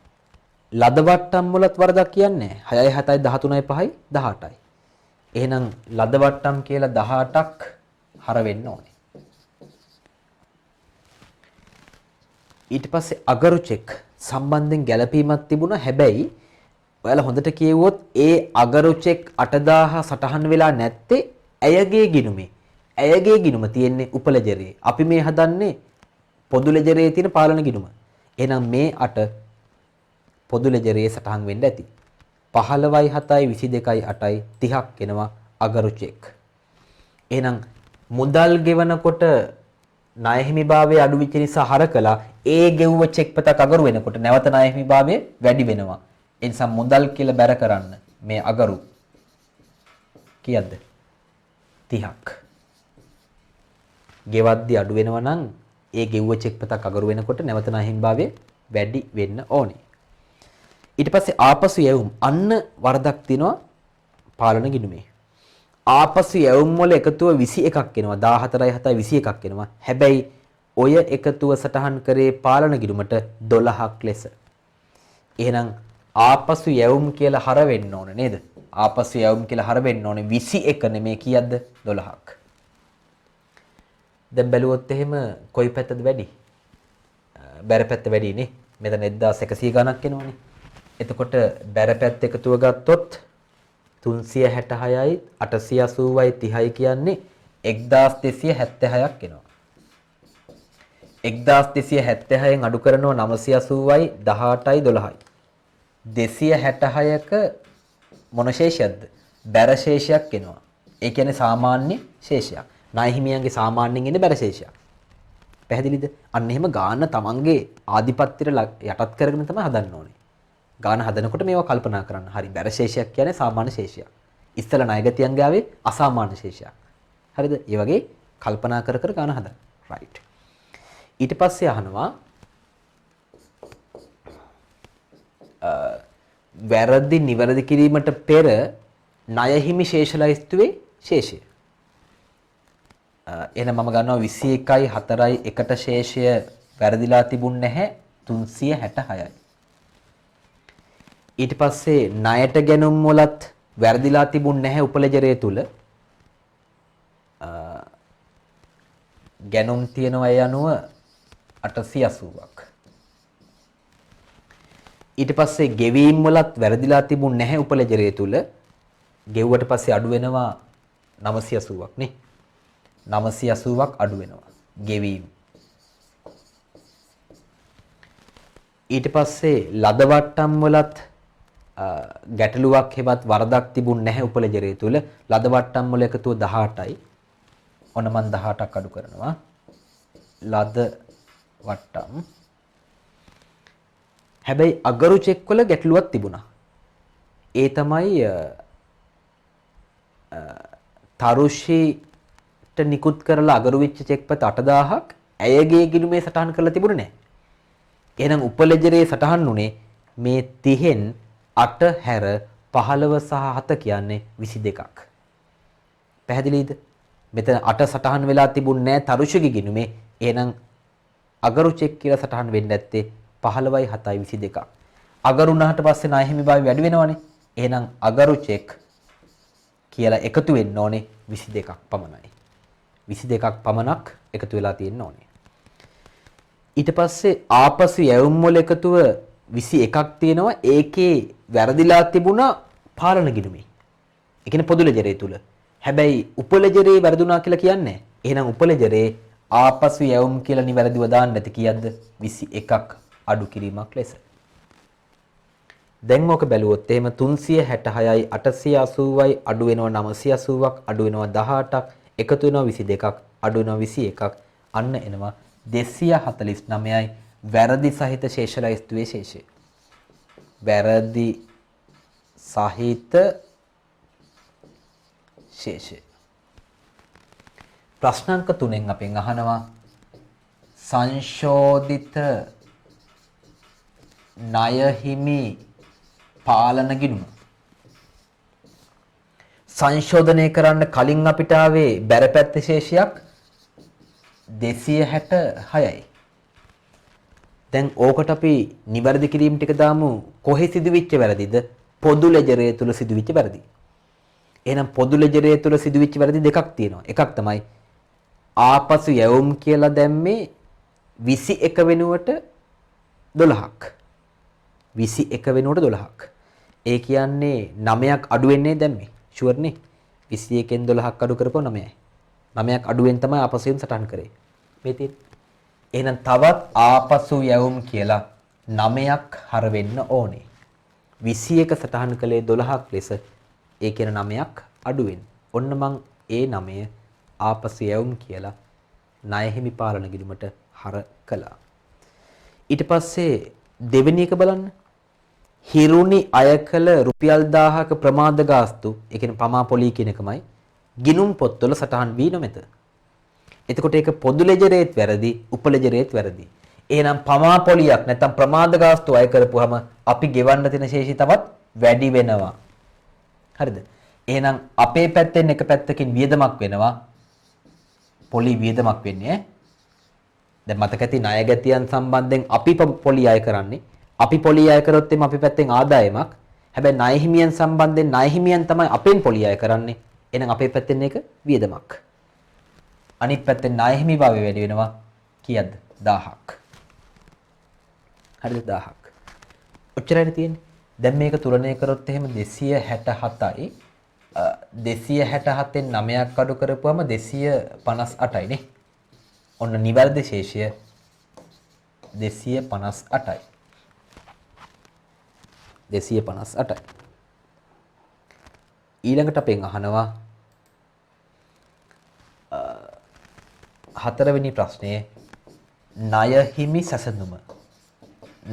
ලද වට්ටම් වලත් වරදක් කියන්නේ 6යි 7යි 13යි 5යි 18යි. එහෙනම් ලද වට්ටම් කියලා 18ක් හර වෙන්න ඕනේ. ඊට පස්සේ අගරු චෙක් සම්බන්ධයෙන් ගැළපීමක් තිබුණා. හැබැයි ඔයාලා හොඳට කියවුවොත් ඒ අගරු චෙක් 8000 සටහන් වෙලා නැත්තේ ඇයගේ ගිණුමේ. ඇයගේ ගිණුම තියෙන්නේ උපලෙජරේ. අපි මේ හදන්නේ පොදු ලෙජරේ තියෙන පාලන ගිණුම. එහෙනම් මේ 8 පොදු ලෙජරේ සටහන් වෙන්න ඇති. 15යි 7යි 22යි 8යි 30ක් එනවා අගරු චෙක්. එහෙනම් මුදල් ගෙවනකොට ණය හිමිභාවය අඩු වෙච්ච නිසා හර කළා. ඒ ගෙවුව චෙක් පතක් අගරු වෙනකොට නැවත ණය හිමිභාවය වැඩි වෙනවා. ඒ නිසා මුදල් කියලා බැර කරන්න මේ අගරු කීයක්ද? 30ක්. ගෙවද්දි අඩු වෙනවා නම් ඒ ගෙවුව චෙක් පතක් අගරු වෙනකොට නැවත ණය හිමිභාවය වැඩි වෙන්න ඕනේ. ඊට පස්සේ ආපසු යැවුම් අන්න වරදක් තියනවා පාලන ගිණුමේ. ආපසු යැවුම් වල එකතුව 21ක් එනවා 14යි 7යි 21ක් එනවා. හැබැයි ඔය එකතුව සටහන් කරේ පාලන ගිණුමට 12ක් ලෙස. එහෙනම් ආපසු යැවුම් කියලා හර වෙන්න ඕන නේද? ආපසු යැවුම් කියලා හර වෙන්න ඕනේ 21 නෙමේ කීයක්ද? 12ක්. දැන් බැලුවොත් එහෙම කොයි පැත්තද වැඩි? බැර පැත්ත වැඩි නේ. මෙතන 1100 ගණක් එනවනේ. එතකොට බැර පැත්ත එකතුව ගත්තොත් 366යි 880යි 30යි කියන්නේ 1276ක් එනවා. 1276න් අඩු කරනවා 980යි 18යි 12යි. 266ක මොන ශේෂයක්ද? බැර ශේෂයක් එනවා. ඒ කියන්නේ සාමාන්‍ය ශේෂයක්. ණය හිමියන්ගේ සාමාන්‍යයෙන් එන්නේ බැර ශේෂයක්. පැහැදිලිද? අන්න එහෙම ගාන තමන්ගේ ආධිපත්‍යයට යටත් කරගෙන තමයි හදන්න ඕනේ. ගාන හදනකොට මේවා කල්පනා කරන්න. හරි බැර ශේෂයක් කියන්නේ සාමාන්‍ය ශේෂයක්. ඉස්සල ණයගතියන්ගේ ආවේ අසාමාන්‍ය ශේෂයක්. හරිද? ඒ වගේ කල්පනා කර කර ගාන හදන්න. රයිට්. ඊට පස්සේ අහනවා වැරදි නිවැරදි කිරීමට පෙර ණය හිමි ශේෂ ලයිස්තුවේ ශේෂය. එහෙනම් මම ගන්නවා 21යි 4යි 1ට ශේෂය වැරදිලා තිබුණ නැහැ 366යි. ඊට පස්සේ ණයට ගැනුම් වලත් වැරදිලා තිබුණ නැහැ උපලෙජරය තුල. ගැනුම් තියෙනවා ඒ අනුව 880ක්. ඊට පස්සේ ගෙවීම් වලත් වැරදිලා තිබුණ නැහැ උපලෙජරය තුල. ගෙව්වට පස්සේ අඩු වෙනවා 980ක් නේ. 980ක් අඩු වෙනවා. ගෙවීම. ඊට පස්සේ ලද වට්ටම් වලත් ගැටලුවක් හෙවත් වරදක් තිබුණ නැහැ උපලෙජරේ තුල. ලද වට්ටම් වල එකතුව 18යි. ඔන්න මම 18ක් අඩු කරනවා. ලද වට්ටම්. හැබැයි අගරු චෙක් වල ගැටලුවක් තිබුණා. ඒ තමයි තරුෂිට නිකුත් කරලා අගරු වෙච්ච චෙක් පත 8000ක් ඇයගේ ගිණුමේ සටහන් කරලා තිබුණේ නැහැ. එහෙනම් උපලෙජරේ සටහන් උනේ මේ 30න් 8 හැර 15 සහ 7 කියන්නේ 22ක්. පැහැදිලිද? මෙතන 8 සටහන් වෙලා තිබුණ නැහැ තරුෂිගේ ගිණුමේ. එහෙනම් අගරු චෙක් කියලා සටහන් වෙන්නේ නැත්තේ 15යි 7යි 22ක්. අගරු උනාට පස්සේ ණය හිමිභාවය වැඩි වෙනවනේ. එහෙනම් අගරු චෙක් කියලා එකතු වෙන්න ඕනේ 22ක් පමණයි. 22ක් පමණක් එකතු වෙලා තියෙන්න ඕනේ. ඊට පස්සේ ආපසු යැවුම් වල එකතුව 21ක් තියෙනවා. ඒකේ වැරදිලා තිබුණා පාලන ගිණුමේ. ඒ කියන්නේ පොදු ලෙජරේ තුල. හැබැයි උපලෙජරේ වැරදුනා කියලා කියන්නේ. එහෙනම් උපලෙජරේ ආපසු යැවුම් කියලා නිවැරදිව දාන්න නැති කීයක්ද? 21ක් අඩු කිරීමක් ලෙස. දැන් ඕක බැලුවොත් එහෙම 366යි 880යි අඩු වෙනවා 980ක් අඩු වෙනවා 18ක් එකතු වෙනවා 22ක් අඩු වෙනවා 21ක් අන්න එනවා 249යි වැරදි සහිත ශේෂ ලයිස්තුවේ ශේෂය. වැරදි සහිත ශේෂය. ප්‍රශ්නාංක 3න් අපෙන් අහනවා සංශෝධිත ණය හිමි පාලන ගිණුම සංශෝධනය කරන්න කලින් අපිට ආවේ බැරපැත්තේ ශේෂයක් 266යි. දැන් ඕකට අපි නිවැරදි කිරීම ටික දාමු. කොහේ සිදුවිච්ච වැරදිද? පොදු ලෙජරේ තුල සිදුවිච්ච වැරදි. එහෙනම් පොදු ලෙජරේ තුල සිදුවිච්ච වැරදි දෙකක් තියෙනවා. එකක් තමයි ආපසු යැවුම් කියලා දැම්මේ 21 වෙනුවට 12ක්. 21 වෙනුවට 12ක්. ඒ කියන්නේ 9ක් අඩු වෙන්නේ දැම්මේ. ෂුවර් නේ. 21න් 12ක් අඩු කරපුවා 9යි. 9ක් අඩුවෙන් තමයි ආපසුෙන් සටහන් කරේ. මේ තියෙන්නේ. එහෙනම් තවත් ආපසු යැවුම් කියලා 9ක් හර වෙන්න ඕනේ. 21 සටහන් කළේ 12ක් ලෙස. ඒ කියන 9ක් අඩුවෙන්. ඔන්න මං ඒ 9 ආපසු යැවුම් කියලා ණය හිමි පාලන ගිණුමට හර කළා. ඊට පස්සේ දෙවෙනි එක බලන්න. හිරුනි අය කළ රුපියල් 1000ක ප්‍රමාද ගාස්තු, ඒ කියන්නේ පමා පොලී කියන එකමයි ගිණුම් පොත්වල සටහන් වී නොමැත. එතකොට ඒක පොදු ලෙජරේත් වැරදි, උපලෙජරේත් වැරදි. එහෙනම් පමා පොලියක් නැත්නම් ප්‍රමාද ගාස්තු අය කරපුවාම අපි ගෙවන්න තියෙන ශේෂය තවත් වැඩි වෙනවා. හරිද? එහෙනම් අපේ පැත්තෙන් එක පැත්තකින් වියදමක් වෙනවා. පොලි වියදමක් වෙන්නේ. දැන් මතක ඇති ණය ගැතියන් සම්බන්ධයෙන් අපි පොලි අය කරන්නේ. අපි පොලි අය කරොත් එimhe අපි පැත්තෙන් ආදායමක්. හැබැයි ණය හිමියන් සම්බන්ධයෙන් ණය හිමියන් තමයි අපෙන් පොලි අය කරන්නේ. එහෙනම් අපේ පැත්තෙන් ඒක වියදමක්. අනිත් පැත්තෙන් ණය හිමි භාවය වැඩි වෙනවා කීයක්ද? 1000ක්. හරිද? 1000ක්. ඔච්චරයි තියෙන්නේ. දැන් මේක තුලනය කරොත් එහෙම 267යි 267න් 9ක් අඩු කරපුවම 258යි නේ. ඔන්න නිවැරදි ශේෂය 258යි. 258යි. ඊළඟට අපෙන් අහනවා හතරවෙනි ප්‍රශ්නයේ ණය හිමි සැසඳුම.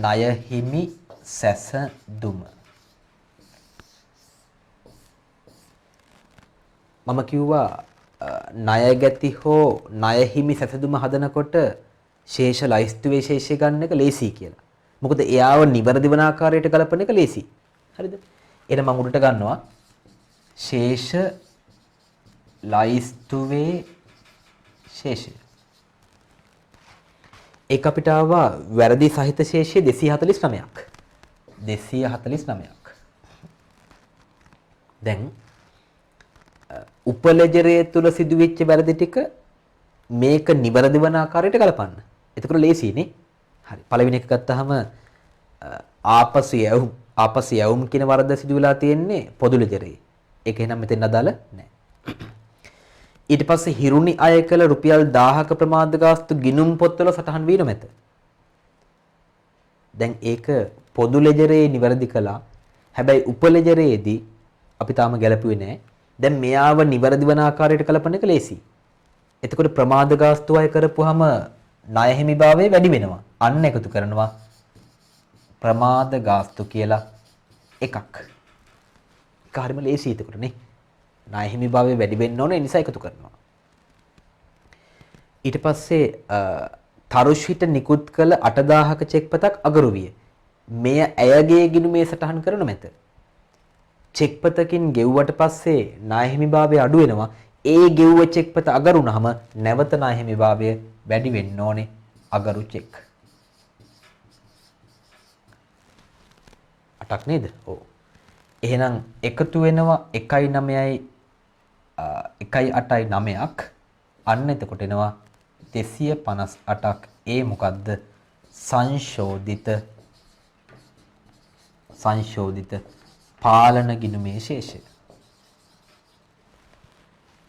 ණය හිමි සැසඳුම. මම කිව්වා ණය ගැති හෝ ණය හිමි සැසඳුම හදනකොට ශේෂ ලයිස්තුවේ ශේෂය ගන්න එක ලේසි කියලා. මොකද එයාව නිවැරදි වන ආකාරයට ගලපන එක ලේසි. හරිද? එහෙනම් මම උඩට ගන්නවා ශේෂ ලයිස්තුවේ ශේෂය. ඒක අපිට ආවා වැරදි සහිත ශේෂය 249ක්. 249ක්. දැන් උපලෙජරයේ තුල සිදුවෙච්ච වැරදි ටික මේක නිවැරදි වන ආකාරයට ගලපන්න. එතකොට ලේසියිනේ. හරි. පළවෙනි එක ගත්තාම ආපසු යවුම් කියන වරද සිදු වෙලා තියෙන්නේ පොදු ලෙජරේ. ඒක එහෙනම් මෙතෙන් අදාළ නැහැ. ඊට පස්සේ හිරුනි අය කළ රුපියල් 1000ක ප්‍රමාද ගාස්තු ගිණුම් පොත්වල සටහන් වී නොමැත. දැන් ඒක පොදු ලෙජරේ නිවැරදි කළා. හැබැයි උපලෙජරේදී අපි තාම ගැලපුවේ නැහැ. දැන් මෙයාව නිවැරදි වන ආකාරයට කළපන එක ලේසි. එතකොට ප්‍රමාද ගාස්තු අය කරපුවාම ණය හිමිභාවය වැඩි වෙනවා. අන්න එකතු කරනවා ප්‍රමාද ගාස්තු කියලා එකක්. ඒක හරියම ලේසි එතකොට නේ. ණය හිමිභාවය වැඩි වෙන්න ඕනේ නිසා එකතු කරනවා. ඊට පස්සේ තරුෂිට නිකුත් කළ 8000ක චෙක් පතක් අගරු විය. මෙය ඇයගේ ගිණුමේ සටහන් කරන මැත. චෙක් පතකින් ගෙව්වට පස්සේ ණය හිමිභාවය අඩු වෙනවා. ඒ ගෙව්ව චෙක් පත අගරු වුනහම නැවත ණය හිමිභාවය වැඩි වෙන්න ඕනේ අගරු චෙක්. 8ක් නේද? ඔව්. එහෙනම් එකතු වෙනවා 1.9යි 1.8යි 9ක්. අන්න එතකොට එනවා 258ක්. ඒ මොකද්ද? සංශෝධිත පාලන ගිණුමේ ශේෂය.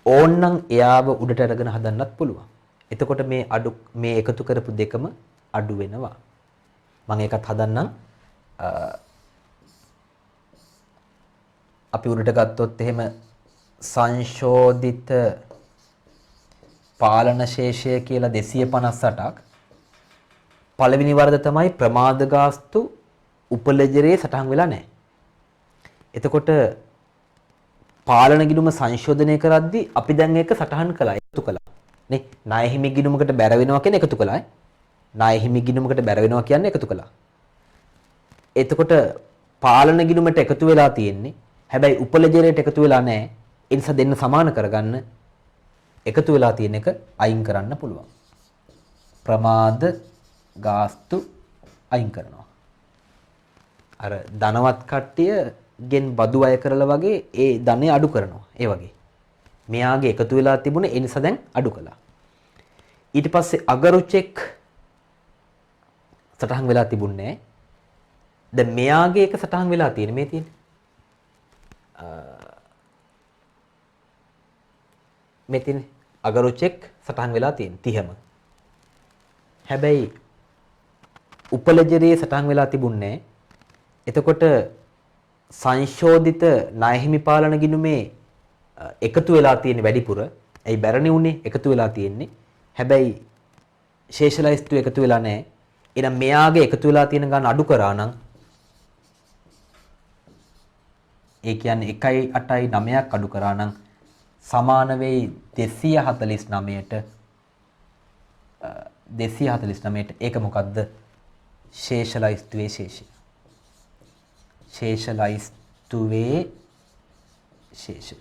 ඕන්නම් එයාව උඩට අරගෙන හදන්නත් පුළුවන්. එතකොට මේ එකතු කරපු දෙකම අඩු වෙනවා. මම ඒකත් හදන්නම්. අපි උඩට ගත්තොත් එහෙම සංශෝධිත පාලන ශේෂය කියලා 258ක්. පළවෙනි වරද තමයි ප්‍රමාද ගාස්තු උපලෙජරේ සටහන් වෙලා නැහැ. එතකොට පාලන ගිණුම සංශෝධනය කරද්දී අපි දැන් ඒක සටහන් කළා, එකතු කළා. නේ? ණය හිමි ගිණුමකට බැර වෙනවා කියන්නේ එකතු කළා. ණය හිමි ගිණුමකට බැර වෙනවා කියන්නේ එකතු කළා. එතකොට පාලන ගිණුමට එකතු වෙලා තියෙන්නේ. හැබැයි උපලෙජරේට එකතු වෙලා නැහැ. ඒ නිසා දෙන්න සමාන කරගන්න එකතු වෙලා තියෙන එක අයින් කරන්න පුළුවන්. ප්‍රමාද ගාස්තු අයින් කරනවා. අර ධනවත් කට්ටිය ගෙන් බදු අය කරලා වගේ ඒ ධනෙ අඩු කරනවා. ඒ වගේ. මෙයාගේ එකතු වෙලා තිබුණේ ඒ නිසා දැන් අඩු කළා. ඊට පස්සේ අගරු චෙක් සටහන් වෙලා තිබුණේ නැහැ. දැන් මෙයාගේ එක සටහන් වෙලා තියෙන මේ තියෙන්නේ. මේ තියෙන්නේ අගරු චෙක් සටහන් වෙලා තියෙන 30ම. හැබැයි උපලෙජරේ සටහන් වෙලා තිබුණේ නැහැ. එතකොට සංශෝධිත ණය හිමි පාලන ගිණුමේ එකතු වෙලා තියෙන වැඩිපුර. ඇයි බැරණි උනේ? එකතු වෙලා තියෙන්නේ. හැබැයි ශේෂලයිස්තු එකතු වෙලා නැහැ. එහෙනම් මෙයාගේ එකතු වෙලා තියෙන ගාන අඩු කරා නම් ඒ කියන්නේ 1.8යි 9ක් අඩු කරා නම් සමාන වෙයි 249ට 249ට. ඒක මොකද්ද? ශේෂලයිස්තුවේ ශේෂය. ශේෂලයිස්තුවේ ශේෂය.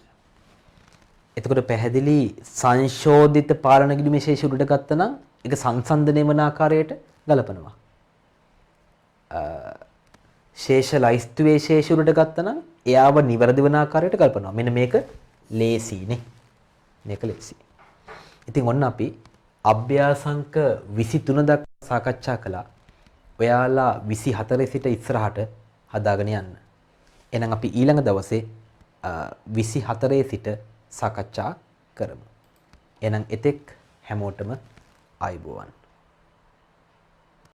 එතකොට පැහැදිලි සංශෝධිත පාලන ගිණුමේ ශේෂය උඩට ගත්තා නම් ඒක සංසන්දනය වන ආකාරයට ගලපනවා. ශේෂලයිස්තුවේ ශේෂය උඩට ගත්තා නම් එයාව නිවැරදි වන ආකාරයට ගලපනවා. මෙන්න මේක ලේසිනේ. මේක ලේසි. ඉතින් ඔන්න අපි අභ්‍යාසංක 23 දක්වා සාකච්ඡා කළා. ඔයාලා 24 සිට ඉස්සරහට හදාගෙන යන්න. එහෙනම් අපි ඊළඟ දවසේ 24 සිට සාකච්ඡා කරමු. එහෙනම් එතෙක් හැමෝටම ආයුබෝවන්.